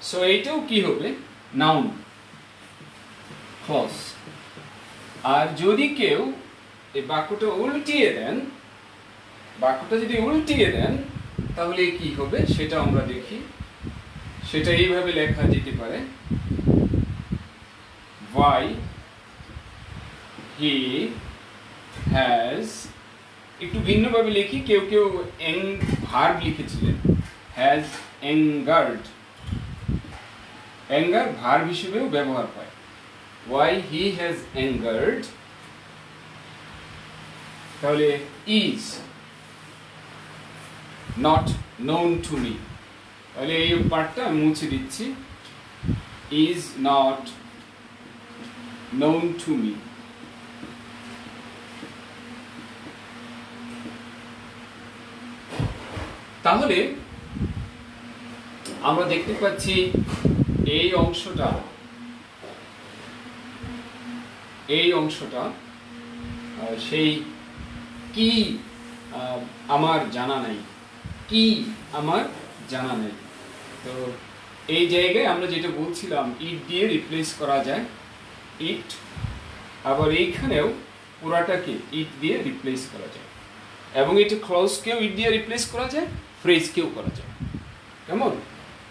সো এইটাও কি হবে, নাউন ক্লজ। আর যদি কেউ এই বাক্যটা উল্টিয়ে দেন, বাক্যটা যদি উল্টিয়ে দেন তাহলে কি হবে সেটা আমরা দেখি। সেটা এইভাবে লেখা যেতে পারে, why he has, একটু ভিন্নভাবে লিখি, কেউ কেউ ভার্ব লিখেছিলেন, has angered, অ্যাঙ্গার ভার্ব হিসেবেও ব্যবহার হয়। why he has angered, তাহলে is not known to me, তাহলে এই পার্টটা আমি মুছে দিচ্ছি, is not known to me। তাহলে আমরা দেখতে পাচ্ছি এই অংশটা সেই কি আমার জানা নাই, কি আমার জানা নাই। তো এই জায়গায় আমরা যেটা বলছিলাম ইট দিয়ে রিপ্লেস করা যায়, ইট, আবার এইখানেও পুরাটাকে ইট দিয়ে রিপ্লেস করা যায়, এবং এটা ক্লজকেও ইট দিয়ে রিপ্লেস করা যায়, ফ্রেজকেও করা যায়। কেমন?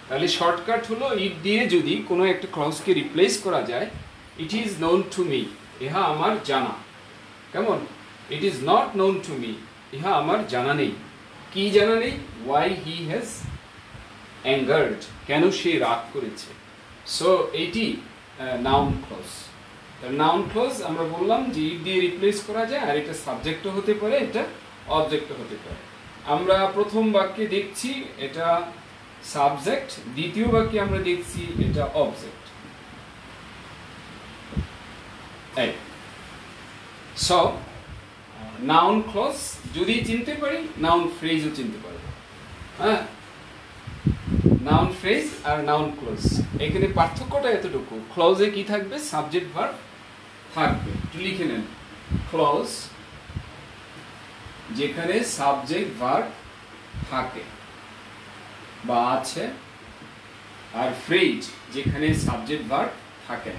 তাহলে শর্টকাট হলো ইট দিয়ে যদি কোনো একটা ক্লজকে রিপ্লেস করা যায়, it is known to me, ইহা আমার জানা। কেমন? It is not known to me, ইহা আমার জানা নেই। কি জানা নেই? ওয়াই হি হ্যাজ অ্যাঙ্গার্ড, কেন সে রাগ করেছে। সো এটি নাউন ক্লজ। নাউন ক্লজ আমরা বললাম যে ইট দিয়ে রিপ্লেস করা যায়, আর এটা সাবজেক্টও হতে পারে, এটা অবজেক্টও হতে পারে। আমরা প্রথম বাক্যে দেখছি এটা সাবজেক্ট, দ্বিতীয় বাক্যে আমরা দেখছি এটা অবজেক্ট। সো নাউন ক্লজ যদি চিনতে পারি, নাউন ফ্রেজও চিনতে পারবো। হ্যাঁ, নাউন ফ্রেজ আর নাউন ক্লজ, এখানে পার্থক্যটা এতটুকু, ক্লজে কি থাকবে, সাবজেক্ট ভার্ব থাকবে। একটু লিখে নেন, ক্লজ যেখানে সাবজেক্ট ভার্ব থাকে বা আছে, আর ফ্রেজ যেখানে সাবজেক্ট ভার্ব থাকে।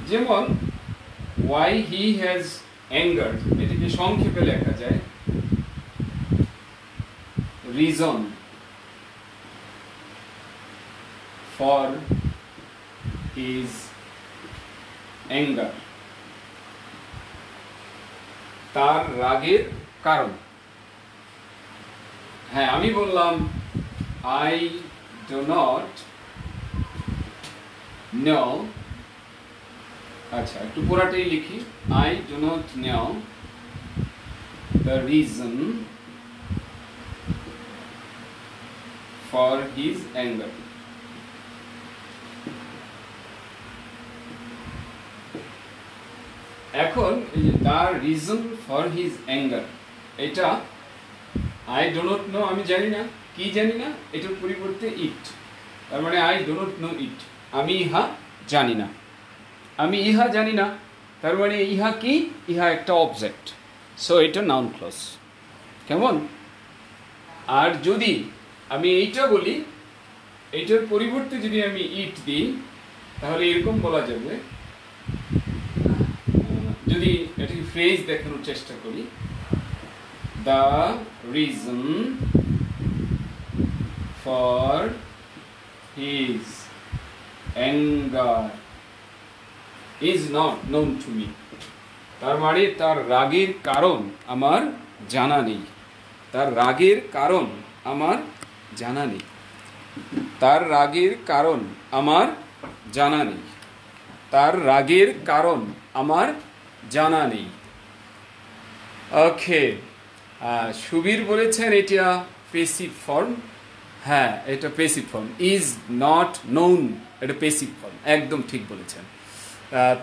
যেমন why he has angered, এটাকে সংক্ষেপে লেখা যায় reason for his anger, তার রাগের কারণ। হ্যাঁ, আমি বললাম I do not know, আচ্ছা একটু পুরাটাই লিখি, I do not know the reason for his anger. এখন এই যে the reason for his anger, এটা I do not know, আমি জানি না, কি জানি না, এটার পরিবর্তে it, তার মানে I do not know it, আমি ইহা জানি না, আমি ইহা জানি না, তার মানে ইহা কি, ইহা একটা অবজেক্ট, সো এটা নাউন ক্লজ। কেমন? আর যদি আমি এইটা বলি, এইটার পরিবর্তে যদি আমি ইট দিই, তাহলে এরকম বলা যাবে, যদি এটাকে ফ্রেজ দেখানোর চেষ্টা করি, the reason for his anger is not known to me, তার মানে তার রাগের কারণ আমার জানা নেই, তার রাগের কারণ আমার জানা নেই, তার রাগের কারণ আমার জানা নেই, তার রাগের কারণ আমার জানা নেই। ওকে, সুবীর বলেছেন এটা পেসিভ ফর্ম। হ্যাঁ, এটা passive form, is not known, এটা পেসিভ ফর্ম, একদম ঠিক বলেছেন।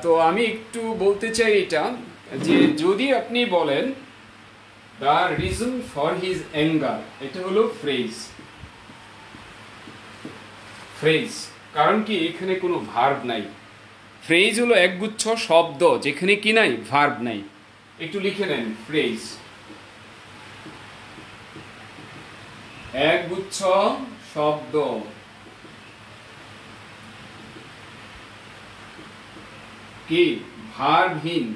তো আমি একটু বলতে চাই এটা, যে যদি আপনি বলেন the reason for his anger, এটা হলো ফ্রেজ, ফ্রেজ, কারণ কি এখানে কোনো ভার্ব নাই, ফ্রেজ হলো একগুচ্ছ শব্দ যেখানে কি নাই, ভার্ব নাই। একটু লিখে নেন, ফ্রেজ একগুচ্ছ শব্দ, কি ভার্বহীন,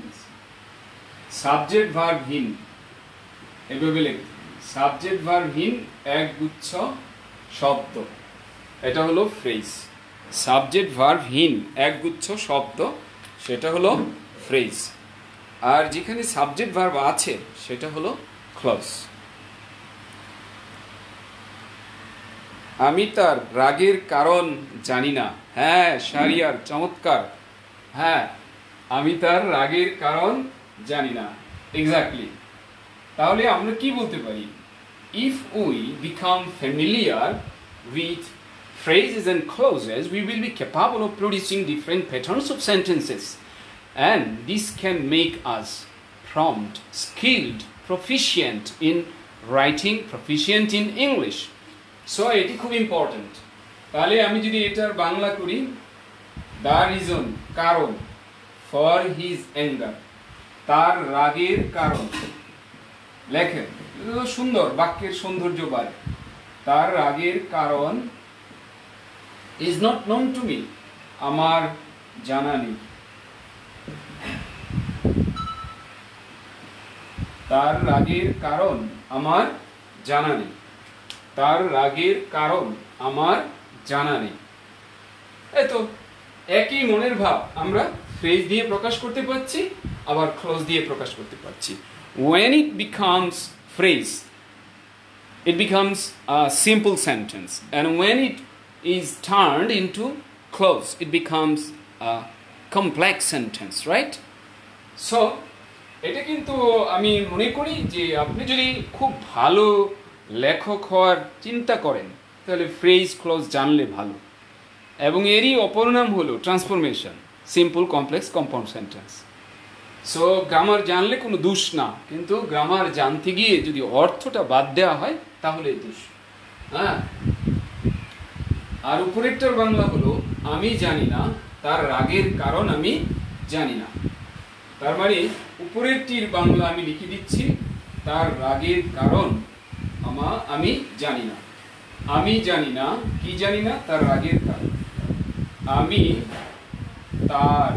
সাবজেক্ট ভার্বহীন, এভাবে লিখতে, সাবজেক্ট ভার্বহীন একগুচ্ছ শব্দ, এটা হলো ফ্রেজ। সাবজেক্ট ভার্বহীন একগুচ্ছ শব্দ, সেটা হলো ফ্রেজ। আর যেখানে সাবজেক্ট ভার্ব আছে সেটা হলো ক্লজ। আমি তার রাগের কারণ জানি না। হ্যাঁ শারিয়ার, চমৎকার। হ্যাঁ, আমি তার রাগের কারণ জানি না, এক্স্যাক্টলি। তাহলে আমরা কি বলতে পারি? If we become familiar with phrases and clauses, we will be capable of producing different patterns of sentences, and this can make us prompt, skilled, proficient in writing, proficient in English. So এটি খুব ইম্পর্টেন্ট। তাহলে আমি যদি এটার বাংলা করি, দ্য রিজন কারণ, ফর হিজ অ্যাঙ্গার তার রাগের কারণ, লেখেন, সুন্দর, বাক্যের সৌন্দর্য বাড়ে। তার রাগের কারণ is not known to me, আমার জানা নেই। তার রাগের কারণ আমার জানা নেই, তার রাগের কারণ আমার জানা নেই। এই তো একই মনের ভাব আমরা ফ্রেজ দিয়ে প্রকাশ করতে পারছি, আবার ক্লজ দিয়ে প্রকাশ করতে পারছি। when it becomes phrase, it becomes a simple sentence, and when it is turned into clause, it becomes a complex sentence, right? So এটা কিন্তু আমি মনে করি যে আপনি যদি খুব ভালো লেখক হওয়ার চিন্তা করেন, তাহলে ফ্রেজ ক্লজ জানলে ভালো। এবং এরই অপর নাম হলো transformation, simple, complex, compound sentence. So grammar জানলে কোনো দোষ না, কিন্তু গ্রামার জানতে গিয়ে যদি অর্থটা বাদ দেওয়া হয় তাহলে দোষ। হ্যাঁ, আর উপরেরটার বাংলা হলো আমি জানি না, তার রাগের কারণ আমি জানি না। তার মানে উপরেরটির বাংলা আমি লিখে দিচ্ছি, তার রাগের কারণ আমি জানি না। আমি জানি না, কি জানি না, তার রাগের কারণ। আমি তার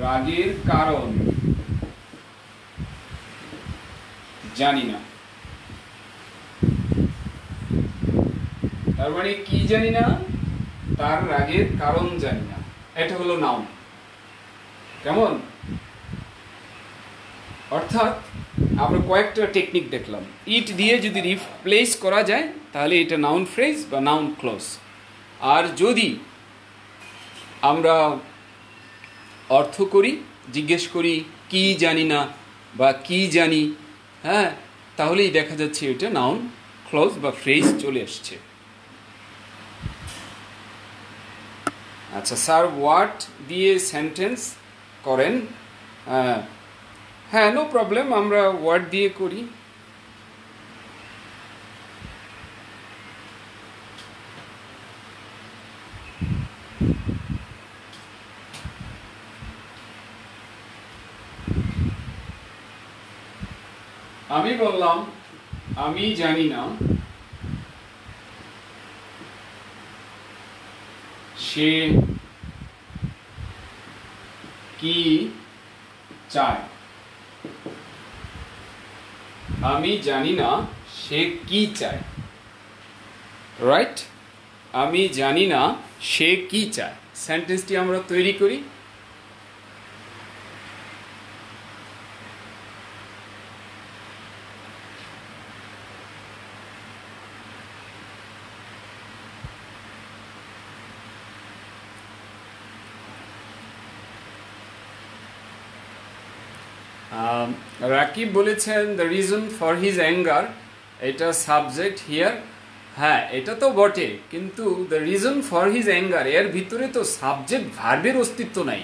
রাগের কারণ জানি না। তার মানে কি জানি না, তার রাগের কারণ জানি না, এটা হলো নাউন। কেমন? অর্থাৎ আমরা কয়েকটা টেকনিক দেখলাম, ইট দিয়ে যদি রিপ্লেস করা যায় তাহলে এটা নাউন ফ্রেজ বা নাউন ক্লজ। আর যদি আমরা অর্থ করি, জিজ্ঞেস করি কি জানি না বা কি জানি, হ্যাঁ, তাহলেই দেখা যাচ্ছে এটা নাউন ক্লজ বা ফ্রেজ চলে আসছে। আচ্ছা স্যার হোয়াট দিয়ে সেন্টেন্স করেন? হ্যাঁ, নো প্রবলেম, আমরা হোয়াট দিয়ে করি। আমি বললাম আমি জানি না সে কি চায়। আমি জানি না সে কি চায়, রাইট? আমি জানি না সে কি চায়, সেন্টেন্সটি আমরা তৈরি করি। রাকিব বলেছেন the reason for his anger, এটা সাবজেক্ট হিয়ার। হ্যাঁ, এটা তো বটে, কিন্তু the reason for his anger এর ভিতরে তো সাবজেক্ট ভার্বের অস্তিত্ব নাই।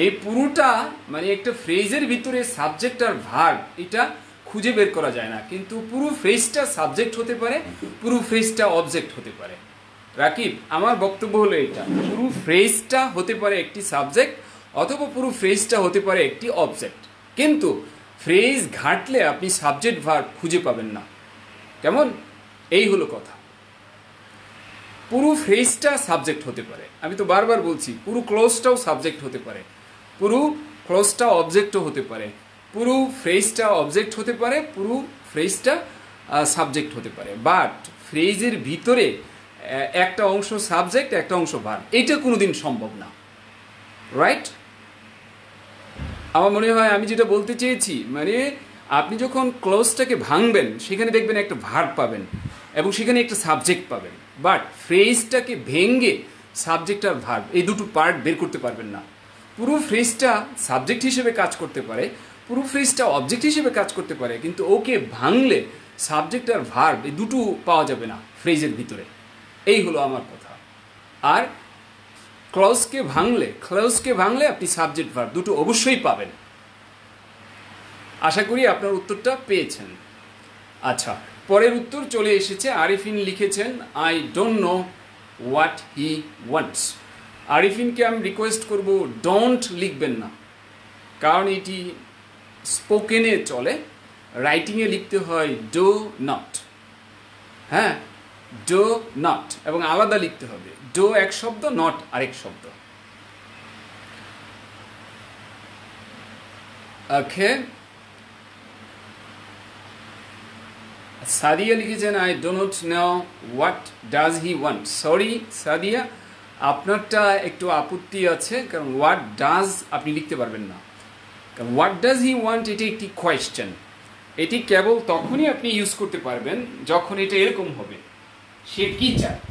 এই পুরোটা মানে একটা ফ্রেজের ভিতরে সাবজেক্ট আর ভার্ব এটা খুঁজে বের করা যায় না, কিন্তু পুরো ফ্রেজটা সাবজেক্ট হতে পারে, পুরো ফ্রেজটা অবজেক্ট হতে পারে। রাকিব, আমার বক্তব্য হলো এটা, পুরো ফ্রেজটা হতে পারে একটি সাবজেক্ট অথবা পুরো ফ্রেজটা হতে পারে একটি অবজেক্ট, কিন্তু ফ্রেজ ঘাটলে আপনি সাবজেক্ট ভার্ব খুঁজে পাবেন না। কেমন? এই হলো কথা। পুরো ফ্রেজটা সাবজেক্ট হতে পারে, আমি তো বারবার বলছি, পুরো ক্লোজটাও সাবজেক্ট হতে পারে, পুরো ক্লোজটা অবজেক্টও হতে পারে, পুরো ফ্রেজটা অবজেক্ট হতে পারে, পুরো ফ্রেজটা সাবজেক্ট হতে পারে, বাট ফ্রেজের ভিতরে একটা অংশ সাবজেক্ট একটা অংশ ভার্ব, এটা কোনোদিন সম্ভব না, রাইট? আমার মনে হয় আমি যেটা বলতে চেয়েছি, মানে আপনি যখন ক্লোজটাকে ভাঙবেন সেখানে দেখবেন একটা ভার্ব পাবেন এবং সেখানে একটা সাবজেক্ট পাবেন, বাট ফ্রেজটাকে ভেঙে সাবজেক্ট আর ভার্ব এই দুটো পার্ট বের করতে পারবেন না। পুরো ফ্রেজটা সাবজেক্ট হিসেবে কাজ করতে পারে, পুরো ফ্রেজটা অবজেক্ট হিসেবে কাজ করতে পারে, কিন্তু ওকে ভাঙলে সাবজেক্ট আর ভার্ব এই দুটো পাওয়া যাবে না ফ্রেজের ভিতরে। এই হলো আমার কথা। আর ক্লজকে ভাঙলে আপনি সাবজেক্ট ভার্ব দুটো অবশ্যই পাবেন। আশা করি আপনার উত্তরটা পেয়েছেন। আচ্ছা, পরের উত্তর চলে এসেছে। আরিফিন লিখেছেন I don't know what he wants. আরিফিনকে আমি রিকোয়েস্ট করব ডোন্ট লিখবেন না, কারণ এটি স্পোকেনে চলে, রাইটিংয়ে লিখতে হয় ডো নট। হ্যাঁ, ডো নট, এবং আলাদা লিখতে হবে। ডো এক শব্দ, নট আরেক শব্দ। ওকে, সাদিয়া লিখেছেন I do not know what does he want. Sorry Sadia, আপনারটা একটু আপত্তি আছে, কারণ হোয়াট ডাজ আপনি লিখতে পারবেন না, কারণ হোয়াট ডাজ হি ওয়ান্ট এটি একটি কোয়েশ্চেন। এটি কেবল তখনই আপনি ইউজ করতে পারবেন যখন এটা এরকম হবে, সে কি চায়।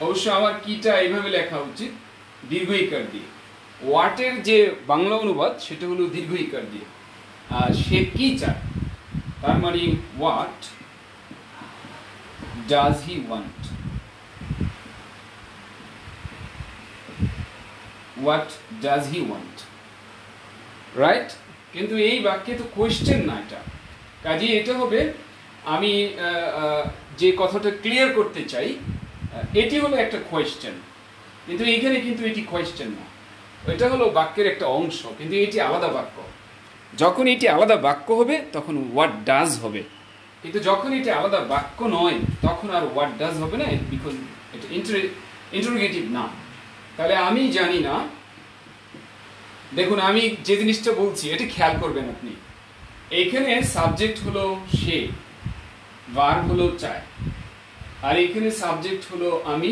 অবশ্য আমার কিটা এইভাবে লেখা উচিত, দীর্ঘ ইকার দিয়ে। হোয়াটের যে বাংলা অনুবাদ সেটা হলো দীর্ঘ ইকার দিয়ে। সে কি চায়, তার মানে what does he want, what does he want, right? কিন্তু এই বাক্যে তো কোয়েশ্চেন না এটা, কাজেই এটা হবে আমি যে কথাটা ক্লিয়ার করতে চাই এটি হলো একটা কোয়েশ্চেন, কিন্তু এইখানে কিন্তু এটি কোয়েশ্চেন না, এটা হলো বাক্যের একটা অংশ, কিন্তু এটি আলাদা বাক্য। যখন এটি আলাদা বাক্য হবে তখন হোয়াট ডাজ হবে, কিন্তু যখন এটি আলাদা বাক্য নয় তখন আর হোয়াট ডাজ হবে না, বিকজ এটা ইন্টারোগেটিভ না। তাহলে আমি জানি না, দেখুন আমি যে জিনিসটা বলছি এটা খেয়াল করবেন আপনি। এইখানে সাবজেক্ট হলো সে, ভার্ব হলো চায়, আর এইখানে সাবজেক্ট হলো আমি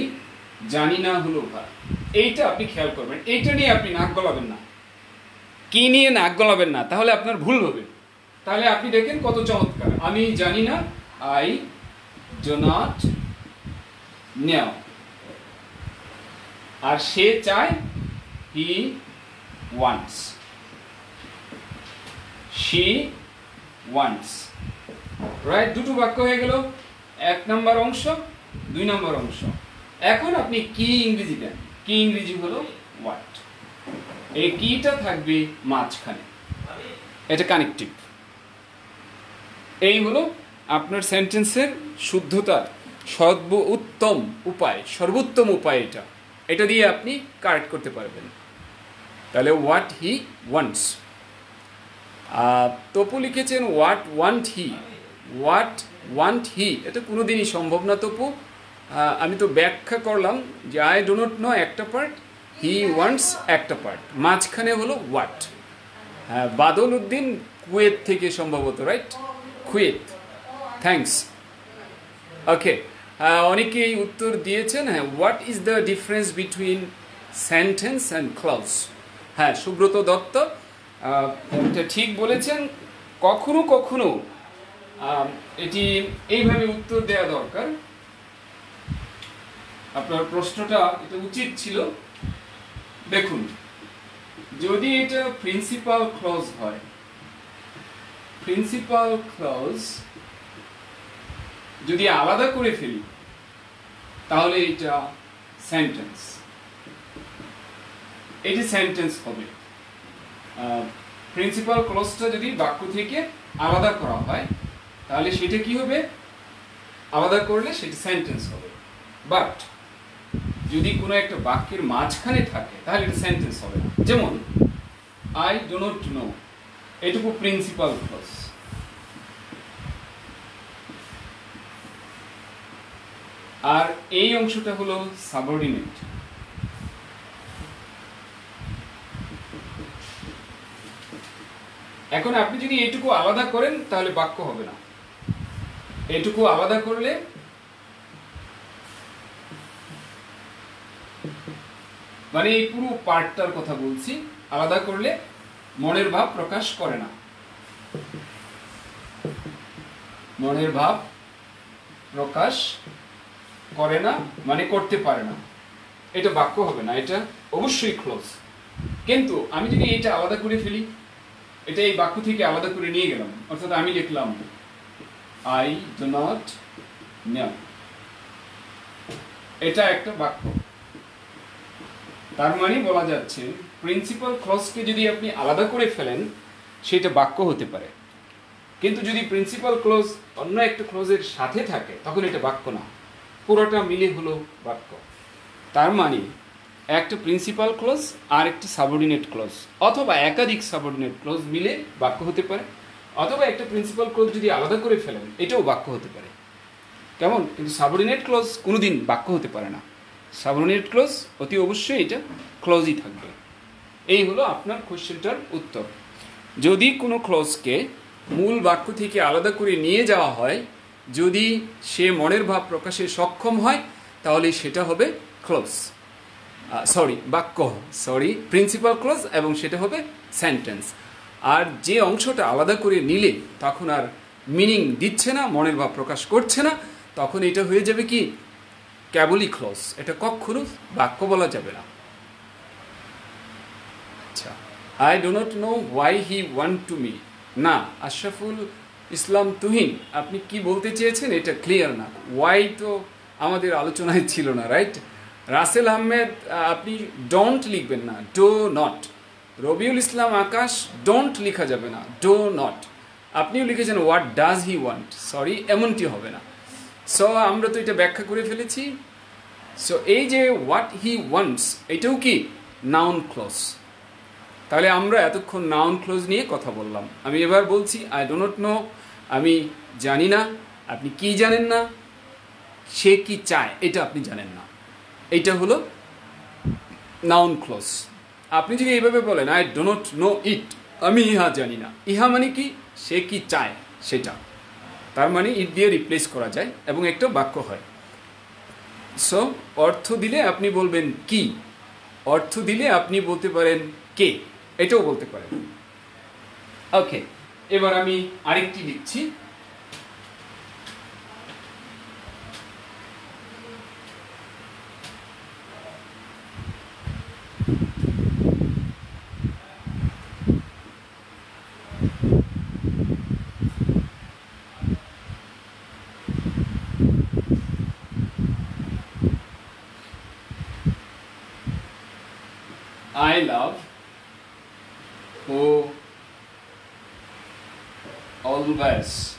জানি না হলো ভার্ব। এইটা আপনি খেয়াল করবেন, এইটা নিয়ে আপনি নাক গলাবেন না, কি নিয়ে নাক গলাবেন না, তাহলে আপনার ভুল হবে। তাহলে আপনি দেখেন কত চমৎকার, আমি জানি না, আই ডো নট নো, আর সে চায়, he wants, she wants, right? দুটো বাক্য হয়ে গেল। এক নাম্বার অংশ 2 নম্বর অংশ। এখন আপনি কি ইংরেজি দেন, কি ইংরেজি হলো হোয়াট। এই কিটা থাকবে মাঝখানে, এটা কানেক্টিভ। এই হলো আপনার সেন্টেন্সের শুদ্ধতার সর্বোত্তম উপায়, সর্বোত্তম উপায় এটা। এটা দিয়ে আপনি কারেক্ট করতে পারবেন। তাহলে হোয়াট হি ওয়ান্টস, তপু লিখেছেন what want he. What want he এটা কোনোদিনই সম্ভব না তপু। আমি তো ব্যাখ্যা করলাম যে আই ডো নট নো একটা পার্ট, হি ওয়ান্টস একটা পার্ট, মাঝখানে হলো হোয়াট। হ্যাঁ, বাদল উদ্দিন কুয়েত থেকে সম্ভবত, রাইট? Kuwait, thanks. ওকে, অনেকেই উত্তর দিয়েছেন। হ্যাঁ, what is the difference between sentence and clause. হ্যাঁ, সুব্রত দত্ত এটা ঠিক বলেছেন। কখনো কখনো এটি এইভাবে উত্তর দেওয়া দরকার। আপনার প্রশ্নটা এটা উচিত ছিল। দেখুন, যদি এটা প্রিন্সিপাল ক্লজ হয়, প্রিন্সিপাল ক্লজ যদি আলাদা করে ফেলি তাহলে এটা সেন্টেন্স, এটি সেন্টেন্স হবে। প্রিন্সিপাল ক্লজটা যদি বাক্য থেকে আলাদা করা হয় তাহলে সেটা কি হবে? আলাদা করলে সেটা সেন্টেন্স হবে। বাট যদি কোনো একটা বাক্যের মাঝখানে থাকে তাহলে এটা সেন্টেন্স হবে না। যেমন আই ডো নট নো, এটুকু প্রিন্সিপাল ক্লজ। আর এই অংশটা হলো সাবঅর্ডিনেট। এখন আপনি যদি এইটুকু আলাদা করেন তাহলে বাক্য হবে না। এইটুকু আলাদা করলে মানে এই পুরো পার্টটার কথা বলছি, আলাদা করলে মনের ভাব প্রকাশ করে না, মনের ভাব প্রকাশ করে না মানে করতে পারে না, এটা বাক্য হবে না, এটা অবশ্যই ক্লোজ। কিন্তু আমি যদি এটা আলাদা করে ফেলি, এটা এই বাক্য থেকে আলাদা করে নিয়ে গেলাম, অর্থাৎ আমি লিখলাম আই ডো নট নো, এটা একটা বাক্য। তার মানে বলা যাচ্ছে প্রিন্সিপাল ক্লজকে যদি আপনি আলাদা করে ফেলেন সেটা বাক্য হতে পারে, কিন্তু যদি প্রিন্সিপাল ক্লজ অন্য একটা ক্লজের সাথে থাকে তখন এটা বাক্য না, পুরোটা মিলে হলো বাক্য। তার মানে একটা প্রিন্সিপাল ক্লজ আর একটা সাবঅর্ডিনেট ক্লজ অথবা একাধিক সাবঅর্ডিনেট ক্লজ মিলে বাক্য হতে পারে, অথবা একটা প্রিন্সিপাল ক্লজ যদি আলাদা করে ফেলেন এটাও বাক্য হতে পারে। কেমন? কিন্তু সাবঅর্ডিনেট ক্লজ কোনোদিন বাক্য হতে পারে না। সাবঅর্ডিনেট ক্লজ অতি অবশ্যই এটা ক্লজই থাকবে। এই হলো আপনার কোশ্চেনটার উত্তর। যদি কোনো ক্লজকে মূল বাক্য থেকে আলাদা করে নিয়ে যাওয়া হয়, যদি সে মনের ভাব প্রকাশে সক্ষম হয় তাহলে সেটা হবে ক্লজ, বাক্য, প্রিন্সিপাল ক্লজ, এবং সেটা হবে সেন্টেন্স। আর যে অংশটা আলাদা করে নিলে তখন আর মিনিং দিচ্ছে না, মনের ভাব প্রকাশ করছে না, তখন এটা হয়ে যাবে কি কেবলই ক্লজ, এটা কখনো বাক্য বলা যাবে না। আচ্ছা, I do not know why he want to me. না, আশরাফুল ইসলাম তুহিন, আপনি কি বলতে চেয়েছেন এটা ক্লিয়ার না। ওয়াই তো আমাদের আলোচনায় ছিল না, রাইট? রাসেল আহমেদ, আপনি ডোন্ট লিখবেন না, do not. Rabiul Islam Akash, don't লিখা যাবে না, ডো নট। আপনিও লিখেছেন হোয়াট ডাজ হি ওয়ান্ট, এমনটি হবে না। সো আমরা তো এটা ব্যাখ্যা করে ফেলেছি। সো এই যে হোয়াট হি ওয়ান্টস এটাও কি নাউন ক্লজ। তাহলে আমরা এতক্ষণ নাউন ক্লজ নিয়ে কথা বললাম। আমি এবার বলছি আই ডো নট নো, আমি জানি না। আপনি কি জানেন না? সে কি চায় এটা আপনি জানেন না, এইটা হলো নাউন ক্লজ। আপনি যদি এইভাবে বলেন আই ডো নট নো ইট, আমি ইহা জানি না, ইহা মানে কি সে কি চায় সেটা, তার মানে ইট দিয়ে রিপ্লেস করা যায় এবং একটা বাক্য হয়। সো অর্থ দিলে আপনি বলবেন কি, অর্থ দিলে আপনি বলতে পারেন কে, এটাও বলতে পারেন। ওকে, এবার আমি আরেকটি লিখছি। always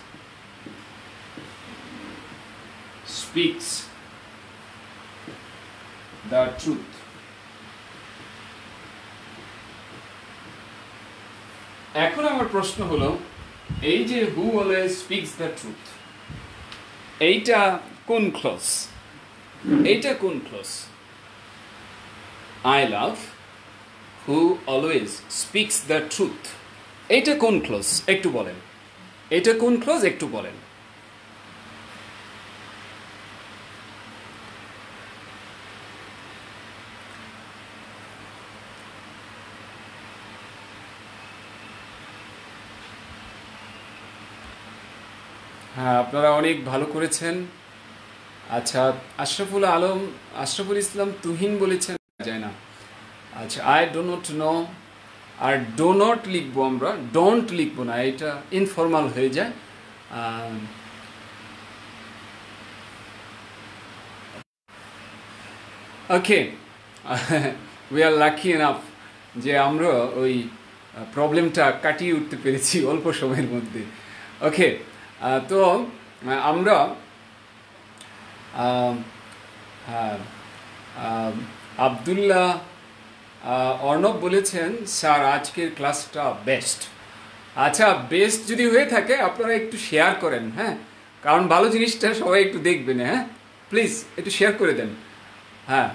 speaks the truth. এখন আমার প্রশ্ন হলো এই যে who always speaks the truth এইটা কোন ক্লজ এইটা কোন clause I love who always speaks the truth এইটা কোন ক্লজ একটু বলেন এটা কোন ক্লজ একটু বলেন হ্যাঁ আপনারা অনেক ভালো করেছেন আচ্ছা আশরাফুল ইসলাম তুহিন বলেছেন যায় না আচ্ছা আই ডো নট নো আর ডো নট লিখবো আমরা ডোন্ট লিখবো না এটা ইনফর্মাল হয়ে যায় okay we are lucky enough যে আমরা ওই প্রবলেমটা কাটিয়ে উঠতে পেরেছি অল্প সময়ের মধ্যে ওকে তো আমরা আব্দুল্লাহ অর্ণব বলেছেন স্যার আজকের ক্লাসটা বেস্ট আচ্ছা বেস্ট যদি হয়ে থাকে আপনারা একটু শেয়ার করেন হ্যাঁ কারণ ভালো জিনিসটা সবাই একটু দেখবেন হ্যাঁ প্লিজ একটু শেয়ার করে দেন হ্যাঁ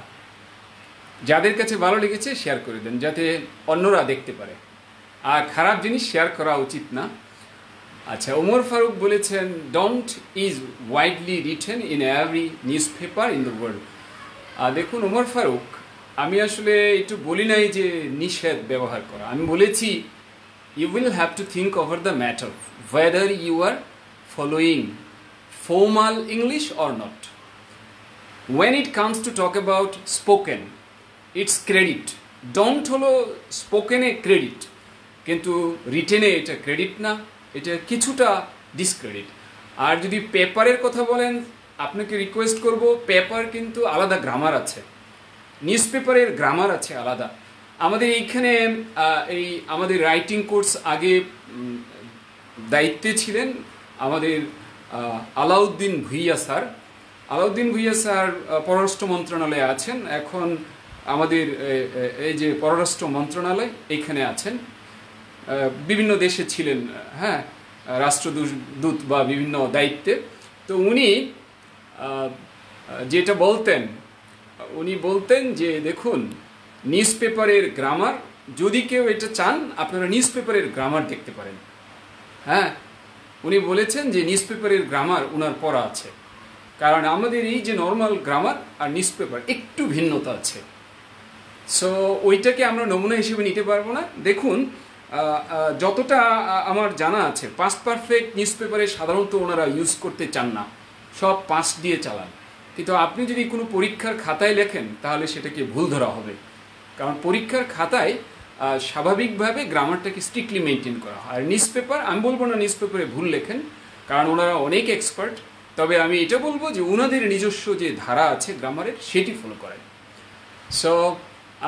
যাদের কাছে ভালো লেগেছে শেয়ার করে দেন যাতে অন্যরা দেখতে পারে আর খারাপ জিনিস শেয়ার করা উচিত না আচ্ছা ওমর ফারুক বলেছেন don't is widely written in every news paper in the world দেখুন ওমর ফারুক আমি আসলে একটু বলি নাই যে নিষেধ ব্যবহার করা আমি বলেছি you will have to think over the matter whether you are following formal English or not when it comes to talk about spoken it's credit don't হলো স্পোকেনে ক্রেডিট কিন্তু রিটেনে এটা ক্রেডিট না এটা কিছুটা ডিসক্রেডিট আর যদি পেপারের কথা বলেন আপনাকে রিকোয়েস্ট করব পেপার কিন্তু আলাদা গ্রামার আছে নিউজ পেপারের গ্রামার আছে আলাদা আমাদের এইখানে এই আমাদের রাইটিং কোর্স আগে দায়িত্বে ছিলেন আমাদের আলাউদ্দিন ভুইয়া স্যার পররাষ্ট্র মন্ত্রণালয়ে আছেন এখন আমাদের এই যে পররাষ্ট্র মন্ত্রণালয় এইখানে আছেন বিভিন্ন দেশে ছিলেন হ্যাঁ রাষ্ট্রদূত বা বিভিন্ন দায়িত্বে তো উনি যেটা বলতেন যে দেখুন নিউজ পেপারের গ্রামার যদি কেউ এটা চান আপনারা নিউজ পেপারের গ্রামার দেখতে পারেন হ্যাঁ উনি বলেছেন যে নিউজ পেপারের গ্রামার ওনার পড়া আছে কারণ আমাদের এই যে নর্মাল গ্রামার আর নিউজ পেপার একটু ভিন্নতা আছে সো ওইটাকে আমরা নমুনা হিসেবে নিতে পারবো না দেখুন যতটা আমার জানা আছে পাস্ট পারফেক্ট নিউজ পেপারে সাধারণত ওনারা ইউজ করতে চান না সব পাস্ট দিয়ে চালান কিন্তু আপনি যদি কোনো পরীক্ষার খাতায় লেখেন তাহলে সেটাকে ভুল ধরা হবে কারণ পরীক্ষার খাতায় স্বাভাবিকভাবে গ্রামারটাকে স্ট্রিক্টলি মেনটেন করা হয় আর নিউজ পেপার আমি বলবো না নিউজ পেপারে ভুল লেখেন কারণ ওনারা অনেক এক্সপার্ট তবে আমি এটা বলবো যে ওনাদের নিজস্ব যে ধারা আছে গ্রামারের সেটি ফলো করেন সো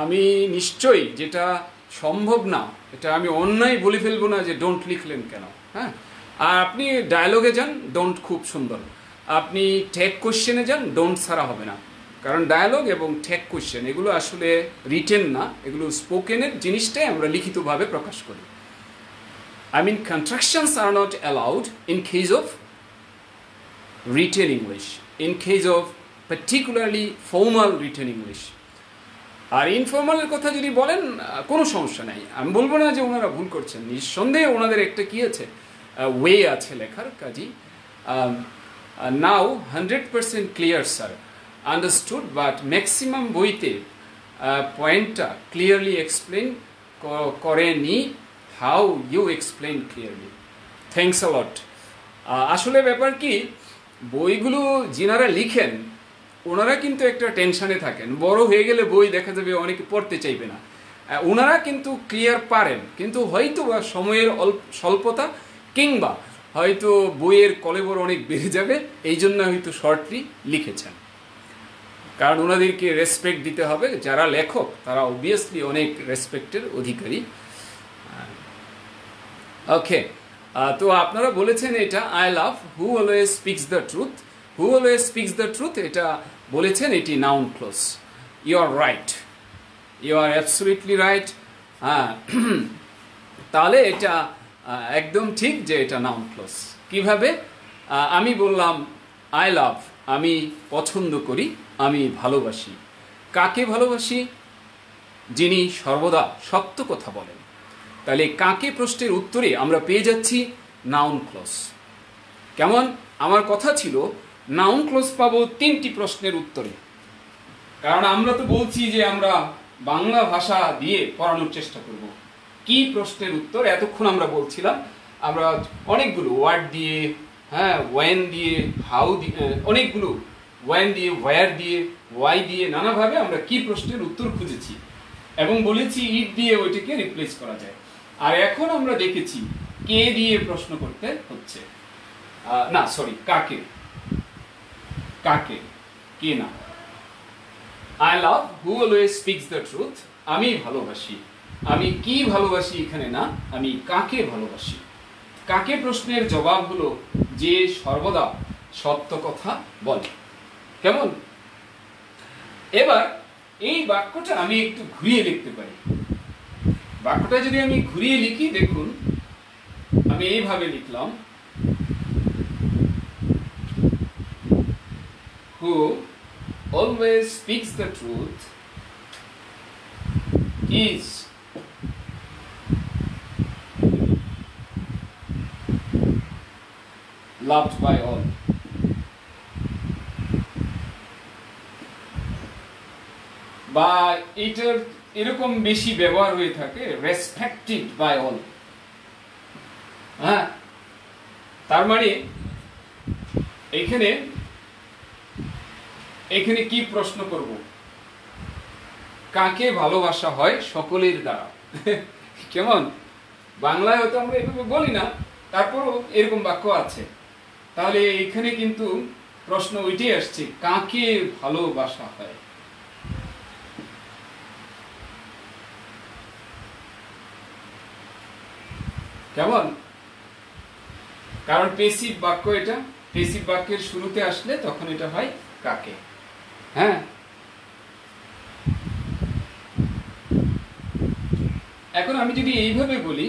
আমি নিশ্চয়ই যেটা সম্ভব না এটা আমি অন্যায় বলে ফেলবো না যে ডোন্ট লিখলেন কেন হ্যাঁ আর আপনি ডায়ালগে যান ডোন্ট খুব সুন্দর আপনি টেক কোশ্চেনে যান ডোন্ট ছাড়া হবে না কারণ ডায়ালগ এবং টেক কোশ্চেন এগুলো আসলে রিটেন না এগুলো স্পোকেনের জিনিসটাই আমরা লিখিতভাবে প্রকাশ করি I mean contractions are not allowed in case of written English in case of particularly formal written English আর ইনফর্মালের কথা যদি বলেন কোনো সমস্যা নাই আমি বলবো না যে ওনারা ভুল করছেন নিঃসন্দেহে ওনাদের একটা কি আছে ওয়ে আছে লেখার Kazi now 100% clear sir understood but maximum বইতে পয়েন্টটা ক্লিয়ারলি এক্সপ্লেন করেনি how you explain clearly thanks a lot আসলে ব্যাপার কি বইগুলো যিনারা লিখেন ওনারা কিন্তু একটা টেনশনে থাকেন বড় হয়ে গেলে বই দেখা যাবে অনেকে পড়তে চাইবে না ওনারা কিন্তু ক্লিয়ার পারেন কিন্তু হয়তো বা সময়ের স্বল্পতা কিংবা হয়তো বইয়ের কলেবর অনেক বেড়ে যাবে এই জন্য হয়তো শর্টলি লিখেছেন কারণ ওনাদেরকে রেসপেক্ট দিতে হবে যারা লেখক তারা অবভিয়াসলি অনেক রেসপেক্টের অধিকারী ওকে তো আপনারা বলেছেন এটা I love who always speaks the truth, who always speaks the truth এটা বলেছেন এটি noun clause. You are right, you are absolutely right. হ্যাঁ, তাহলে এটা একদম ঠিক যে এটা নাউন ক্লোজ। কিভাবে? আমি বললাম আই লাভ, আমি পছন্দ করি, আমি ভালোবাসি। কাকে ভালোবাসি? যিনি সর্বদা সত্য কথা বলেন। তাহলে কাকে প্রশ্নের উত্তরে আমরা পেয়ে যাচ্ছি নাউন ক্লোজ। কেমন? আমার কথা ছিল নাউন ক্লোজ পাবো 3টি প্রশ্নের উত্তরে, কারণ আমরা তো বলছি যে আমরা বাংলা ভাষা দিয়ে পড়ানোর চেষ্টা করব। কি প্রশ্নের উত্তর? এতক্ষণ আমরা বলছিলাম আমরা অনেকগুলো ওয়ার্ড দিয়ে, হ্যাঁ, ওয়েন দিয়ে, হাউ দিয়ে, অনেকগুলো ওয়েন দিয়ে, ওয়্যার দিয়ে, ওয়াই দিয়ে, নানাভাবে আমরা কি প্রশ্নের উত্তর খুঁজেছি এবং বলেছি ইট দিয়ে ওইটাকে রিপ্লেস করা যায়। আর এখন আমরা দেখেছি কে দিয়ে প্রশ্ন করতে হচ্ছে, না সরি, কাকে, কাকে, কে না। I love who always speaks the truth, আমি ভালোবাসি, আমি কি ভালোবাসি এখানে না, আমি কাকে ভালোবাসি। কাকে প্রশ্নের জবাব হলো যে সর্বদা সত্য কথা বলে। কেমন? এবার এই বাক্যটা আমি একটু ঘুরিয়ে লিখতে পারি। বাক্যটা যদি আমি ঘুরিয়ে লিখি, দেখুন আমি এইভাবে লিখলাম, who always speaks the truth is loved by all. বা এটার এরকম বেশি ব্যবহার হয়ে থাকে রেসপেক্টেড বাই অল। হ্যাঁ, তার মানে এখানে এখানে কি প্রশ্ন করব? কাকে ভালোবাসা হয় সকলের দ্বারা। কেমন? বাংলায় হয়তো আমরা এভাবে বলি না, তারপরও এরকম বাক্য আছে। তাহলে এখানে কিন্তু প্রশ্ন ওইটাই আসছে, কাকে ভালোবাসা হয়। কেমন? কারণ পেসিভ বাক্য, এটা পেসিভ বাক্যের শুরুতে আসলে তখন এটা হয় কাকে। হ্যাঁ, এখন আমি যদি এইভাবে বলি,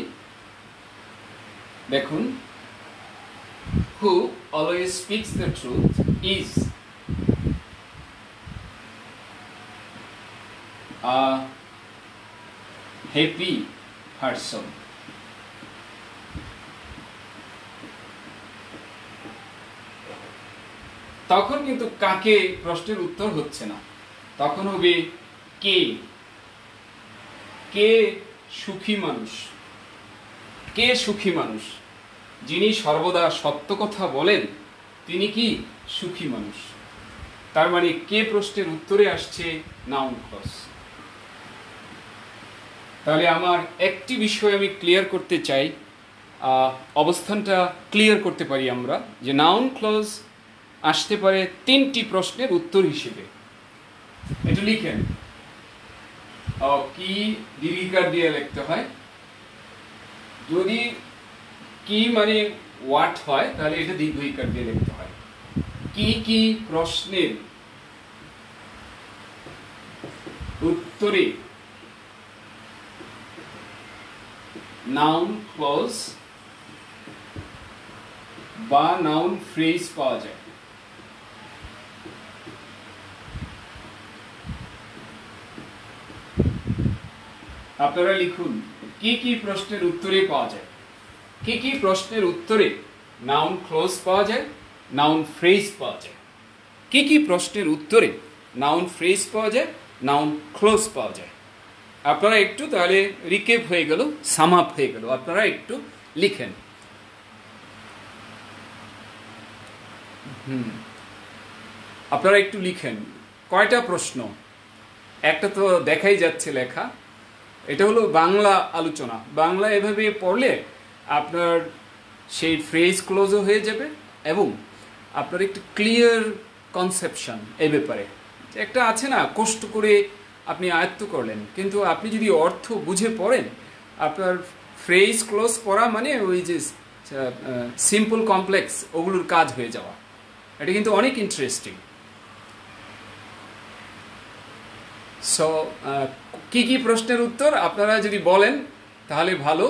দেখুন, who always speaks the truth is a happy person. তখন কিন্তু কাকে প্রশ্নের উত্তর হচ্ছে না, তখন হবে কে। কে সুখী মানুষ? কে সুখী মানুষ? যিনি সর্বদা সত্য কথা বলেন তিনি কি সুখী মানুষ। তার মানে কে প্রশ্নের উত্তরে আসছে নাউন ক্লজ। তাহলে আমার একটি বিষয় আমি ক্লিয়ার করতে চাই, অবস্থানটা ক্লিয়ার করতে পারি আমরা, যে নাউন ক্লজ আসতে পারে 3টি প্রশ্নের উত্তর হিসেবে। এটা লিখেন, কি দীর্ঘিকার দিয়ে লিখতে হয়। যদি কি মানে হোয়াট হয় তাহলে এটা দীর্ঘিকার দিয়ে লিখতে হয়। কি কি প্রশ্নের উত্তরে নাউন ক্লজ বা নাউন ফ্রেজ পাওয়া যায়। আপনারা লিখুন কি কি প্রশ্নের উত্তরে পাওয়া যায়, কি কি প্রশ্নের উত্তরে নাউন ক্লজ পাওয়া যায়, নাউন ফ্রেজ পাওয়া যায়। কি কি প্রশ্নের উত্তরে নাউন ফ্রেজ পাওয়া যায়, নাউন ক্লজ পাওয়া যায়। আপনারা একটু তাহলে রিকেপ হয়ে গেল, সাম আপ হয়ে গেল, আপনারা একটু লিখেন। আপনারা একটু লিখেন কয়টা প্রশ্ন। একটা তো দেখাই যাচ্ছে লেখা, এটা হলো বাংলা আলোচনা। বাংলা এভাবে পড়লে আপনার সেই ফ্রেজ ক্লোজও হয়ে যাবে এবং আপনার একটু ক্লিয়ার কনসেপশন এই ব্যাপারে। একটা আছে না, কষ্ট করে আপনি আয়ত্ত করলেন, কিন্তু আপনি যদি অর্থ বুঝে পড়েন, আপনার ফ্রেজ ক্লোজ পড়া মানে ওই যে সিম্পল কমপ্লেক্স ওগুলোর কাজ হয়ে যাওয়া, এটা কিন্তু অনেক ইন্টারেস্টিং। সো কি কি প্রশ্নের উত্তর আপনারা যদি বলেন তাহলে ভালো।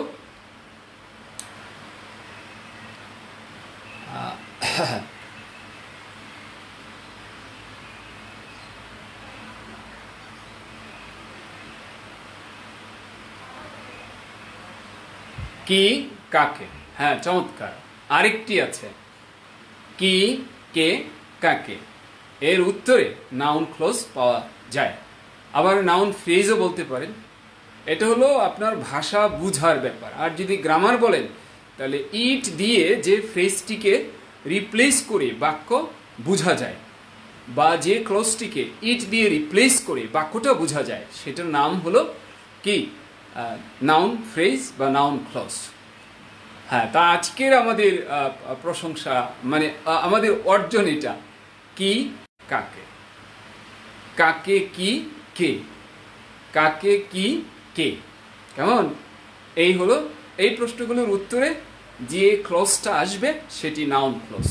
কি কাকে, হ্যাঁ চমৎকার। আরেকটি আছে কি কে কাকে, এর উত্তরে নাউন ক্লোজ পাওয়া যায়, আবার নাউন ফ্রেজও বলতে পারেন। এটা হলো আপনার ভাষা বুঝার ব্যাপার। আর যদি গ্রামার বলেন তাহলে ইট দিয়ে যে ফ্রেজটিকে রিপ্লেস করে বাক্য বোঝা যায়, বা যে ক্লোজটিকে ইট দিয়ে রিপ্লেস করে বাক্যটা বোঝা যায়, সেটার নাম হলো কি নাউন ফ্রেজ বা নাউন ক্লোজ। হ্যাঁ, তা আজকের আমাদের প্রশংসা মানে আমাদের অর্জন এটা, কি কাকে, কাকে কি কে, কাকে কি কে, কেমন? এই হলো এই প্রশ্নগুলোর উত্তরে যে ক্লজটা আসবে সেটি নাউন ক্লজ,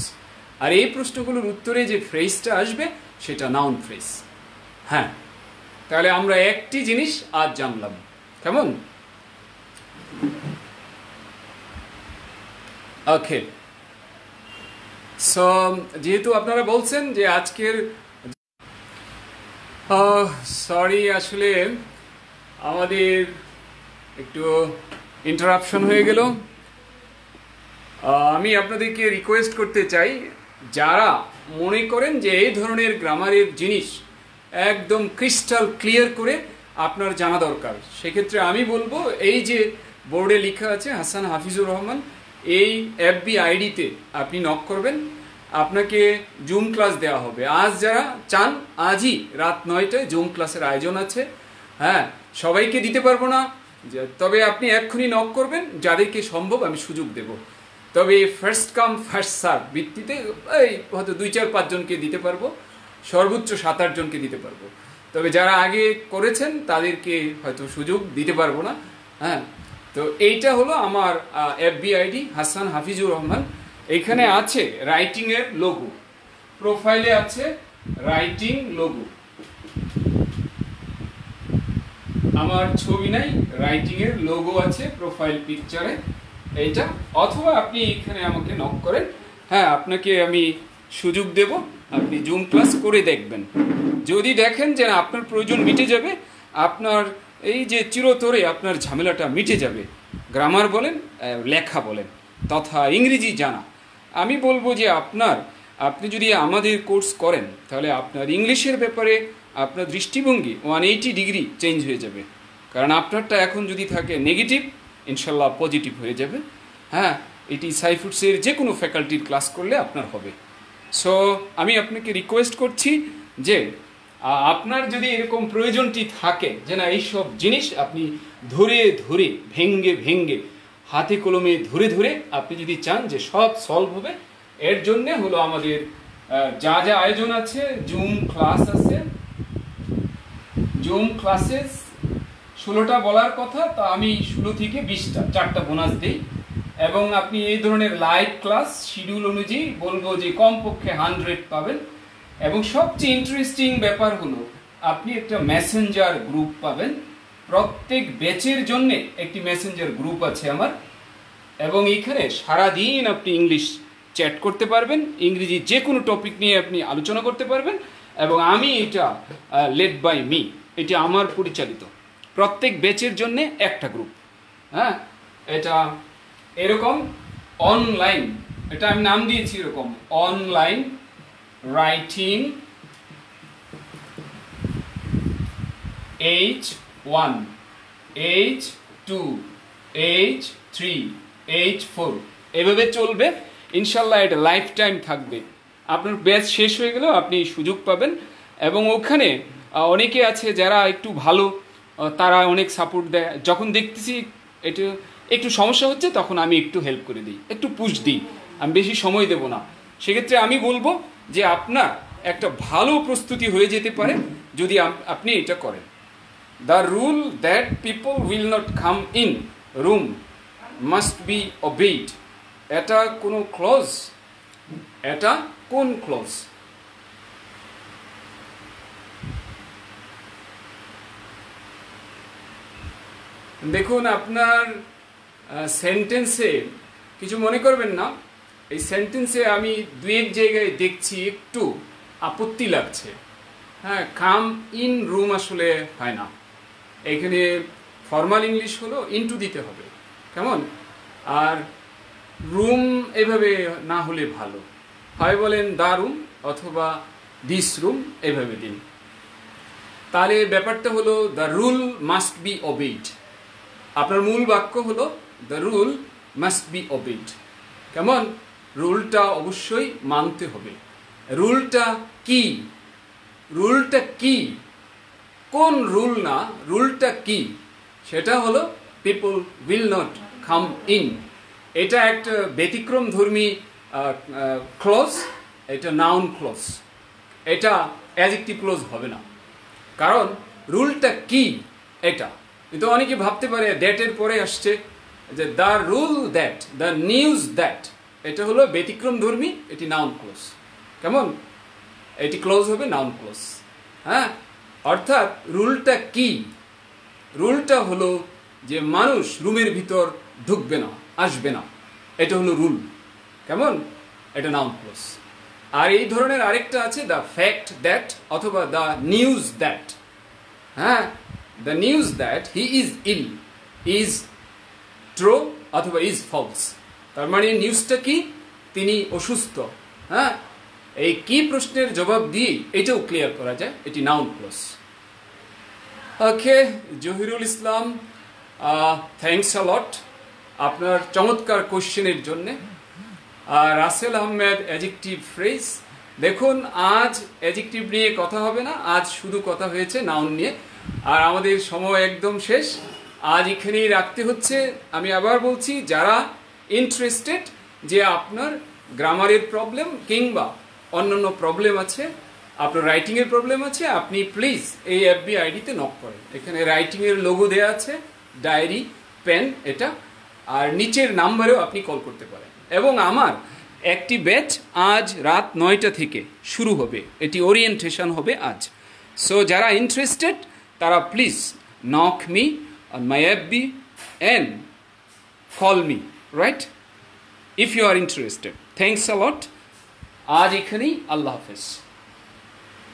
আর এই প্রশ্নগুলোর উত্তরে যে ফ্রেজটা আসবে সেটা নাউন ফ্রেজ। হ্যাঁ, তাহলে আমরা একটি জিনিস আজ জানলাম, কেমন? ওকে, সো যেহেতু আপনারা বলছেন যে আজকের, সরি আসলে আমাদের একটু ইন্টারাপশন হয়ে গেল। আমি আপনাদেরকে রিকোয়েস্ট করতে চাই, যারা মনে করেন যে এই ধরনের গ্রামারের জিনিস একদম ক্রিস্টাল ক্লিয়ার করে আপনার জানা দরকার, সেক্ষেত্রে আমি বলবো এই যে বোর্ডে লেখা আছে হাসান হাফিজুর রহমান, এই এফবি আইডিতে আপনি নক করবেন, আপনাকে জুম ক্লাস দেওয়া হবে। আজ যারা চান আজই রাত 9টায় জুম ক্লাসের আয়োজন আছে। হ্যাঁ, সবাইকে দিতে পারবো না, তবে আপনি এক্ষুনি নক করবেন, যাদেরকে সম্ভব আমি সুযোগ দেব। তবে ফার্স্ট কাম ফার্স্ট সার্ভ ভিত্তিতে এই হয়তো 2-4-5 জনকে দিতে পারবো, সর্বোচ্চ 7-8 জনকে দিতে পারবো। তবে যারা আগে করেছেন তাদেরকে হয়তো সুযোগ দিতে পারবো না। হ্যাঁ, তো এইটা হলো আমার এফবি আইডি হাসান হাফিজুর রহমান। এখানে আছে রাইটিং এর লোগো, প্রোফাইলে আছে রাইটিং লোগো, আমার ছবি নাই, রাইটিং এর লোগো আছে প্রোফাইল পিকচারে এইটা। অথবা আপনি এখানে আমাকে নক করেন, হ্যাঁ আপনাকে আমি সুযোগ দেব, আপনি জুম ক্লাস করে দেখবেন। যদি দেখেন যে আপনার প্রয়োজন মিটে যাবে, আপনার এই যে চিরতরে আপনার ঝামেলাটা মিটে যাবে, গ্রামার বলেন লেখা বলেন তথা ইংরেজি জানা, আমি বলবো যে আপনি যদি আমাদের কোর্স করেন তাহলে আপনার ইংলিশের ব্যাপারে আপনার দৃষ্টিভঙ্গি 180 ডিগ্রি চেঞ্জ হয়ে যাবে। কারণ আপনারটা এখন যদি থাকে নেগেটিভ, ইনশাল্লাহ পজিটিভ হয়ে যাবে। হ্যাঁ, এটি সাইফুডসের যে কোনো ফ্যাকাল্টির ক্লাস করলে আপনার হবে। সো আমি আপনাকে রিকোয়েস্ট করছি যে আপনার যদি এরকম প্রয়োজনটি থাকে যে না এইসব জিনিস আপনি ধরে ধরে ভেঙ্গে হাতে কলমে ধরে আপনি যদি চান যে সব সলভ হবে, এর জন্যে হলো আমাদের যা যা আয়োজন আছে, জুম ক্লাস আছে, জুম ক্লাসেস 16টা বলার কথা, তা আমি 16 থেকে 20টা 4টা বোনাস দিই। এবং আপনি এই ধরনের লাইভ ক্লাস শিডিউল অনুযায়ী বলবো যে কমপক্ষে 100 পাবেন। এবং সবচেয়ে ইন্টারেস্টিং ব্যাপার হলো আপনি একটা মেসেঞ্জার গ্রুপ পাবেন, প্রত্যেক ব্যাচের জন্য একটি মেসেঞ্জার গ্রুপ আছে আমার, এবং এখানে সারাদিন আপনি ইংলিশ চ্যাট করতে পারবেন, ইংরেজি যে কোনো টপিক নিয়ে আপনি আলোচনা করতে পারবেন। এবং আমি এটা লেড বাই মি, এটা আমার পরিচালিত, প্রত্যেক ব্যাচের জন্য একটা গ্রুপ। হ্যাঁ, এটা এরকম অনলাইন, এটা আমি নাম দিয়েছি এরকম online writing H1 H2 H3 H4 এভাবে চলবে ইনশাল্লাহ। এটা লাইফ টাইম থাকবে, আপনার ব্যাচ শেষ হয়ে গেলেও আপনি সুযোগ পাবেন। এবং ওখানে অনেকে আছে যারা একটু ভালো, তারা অনেক সাপোর্ট দেয়। যখন দেখতেছি এটা একটু সমস্যা হচ্ছে তখন আমি একটু হেল্প করে দিই, একটু পুশ দিই, আমি বেশি সময় দেব না। সেক্ষেত্রে আমি বলবো যে আপনার একটা ভালো প্রস্তুতি হয়ে যেতে পারে যদি আপনি এটা করেন। The rule that people will not come in room must be obeyed, এটা কোনো ক্লজ? এটা কোন ক্লজ? দেখুন আপনার সেন্টেন্সে কিছু মনে করবেন না, এই সেন্টেন্সে আমি দু এক জায়গায় দেখছি একটু আপত্তি লাগছে। হ্যাঁ, কাম ইন রুম আসলে হয় না, এখানে ফর্মাল ইংলিশ হলো ইনটু দিতে হবে, কেমন? আর রুম এভাবে না হলে ভালো হয়, বলেন দ্য রুম অথবা দিস রুম এভাবে দিন। তাহলে ব্যাপারটা হলো দ্য রুল মাস্ট বি ওবেইড। আপনার মূল বাক্য হলো দ্য রুল মাস্ট বি ওবেইড। কেমন? রুলটা অবশ্যই মানতে হবে। রুলটা কি? রুলটা কি? কোন রুল না, রুলটা কি? সেটা হলো people will not come in. এটা একটা ব্যতিক্রম ধর্মী ক্লজ, এটা নাউন ক্লজ, এটা অ্যাডজেক্টিভ ক্লজ হবে না। কারণ রুলটা কি এটা, কিন্তু অনেকে ভাবতে পারে দ্যাটের পরে আসছে যে the rule that, the news that, এটা হলো ব্যতিক্রম ধর্মী, এটি নাউন ক্লজ। কেমন? এটি ক্লোজ হবে নাউন ক্লজ। হ্যাঁ, অর্থাৎ রুলটা কি? রুলটা হলো যে মানুষ রুমের ভিতর ঢুকবে না, আসবে না, এটা হলো রুল। কেমন? এটা নাউন ক্লজ। আর এই ধরনের আরেকটা আছে দ্য ফ্যাক্ট দ্যাট অথবা দ্য নিউজ দ্যাট। হ্যাঁ, the news that he is ill, is true অথবা ইজ ফলস। তার মানে নিউজটা কি? তিনি অসুস্থ। হ্যাঁ, এই কি প্রশ্নের জবাব দিয়ে এটাও ক্লিয়ার করা যায়, এটি noun clause. Okay, Zahirul Islam, thanks a lot আপনার চমৎকার কোশ্চেনের জন্যে। আর রাসেল আহমেদ, অ্যাডজেক্টিভ ফ্রেজ। দেখুন, আজ অ্যাডজেক্টিভ নিয়ে কথা হবে না, আজ শুধু কথা হয়েছে নাউন নিয়ে। আর আমাদের সময় একদম শেষ, আজ এখানেই রাখতে হচ্ছে। আমি আবার বলছি, যারা ইন্টারেস্টেড যে আপনার গ্রামারের প্রবলেম কিংবা অন্যান্য প্রবলেম আছে, আপনার রাইটিংয়ের প্রবলেম আছে, আপনি প্লিজ এই এফবি আইডিতে নক করেন। এখানে রাইটিংয়ের লোগো দেওয়া আছে, ডায়েরি, পেন, এটা। আর নিচের নাম্বারেও আপনি কল করতে পারেন। এবং আমার একটি ব্যাচ আজ রাত 9টা থেকে শুরু হবে, এটি ওরিয়েন্টেশন হবে আজ। সো যারা ইন্টারেস্টেড তারা please knock me on my FB and call me, right, if you are interested. Thanks a lot. আজ এখানেই, আল্লাহ হাফেজ।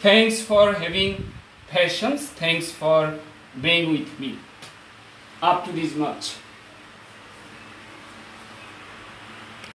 Thanks for having patience. Thanks for being with me up to this much.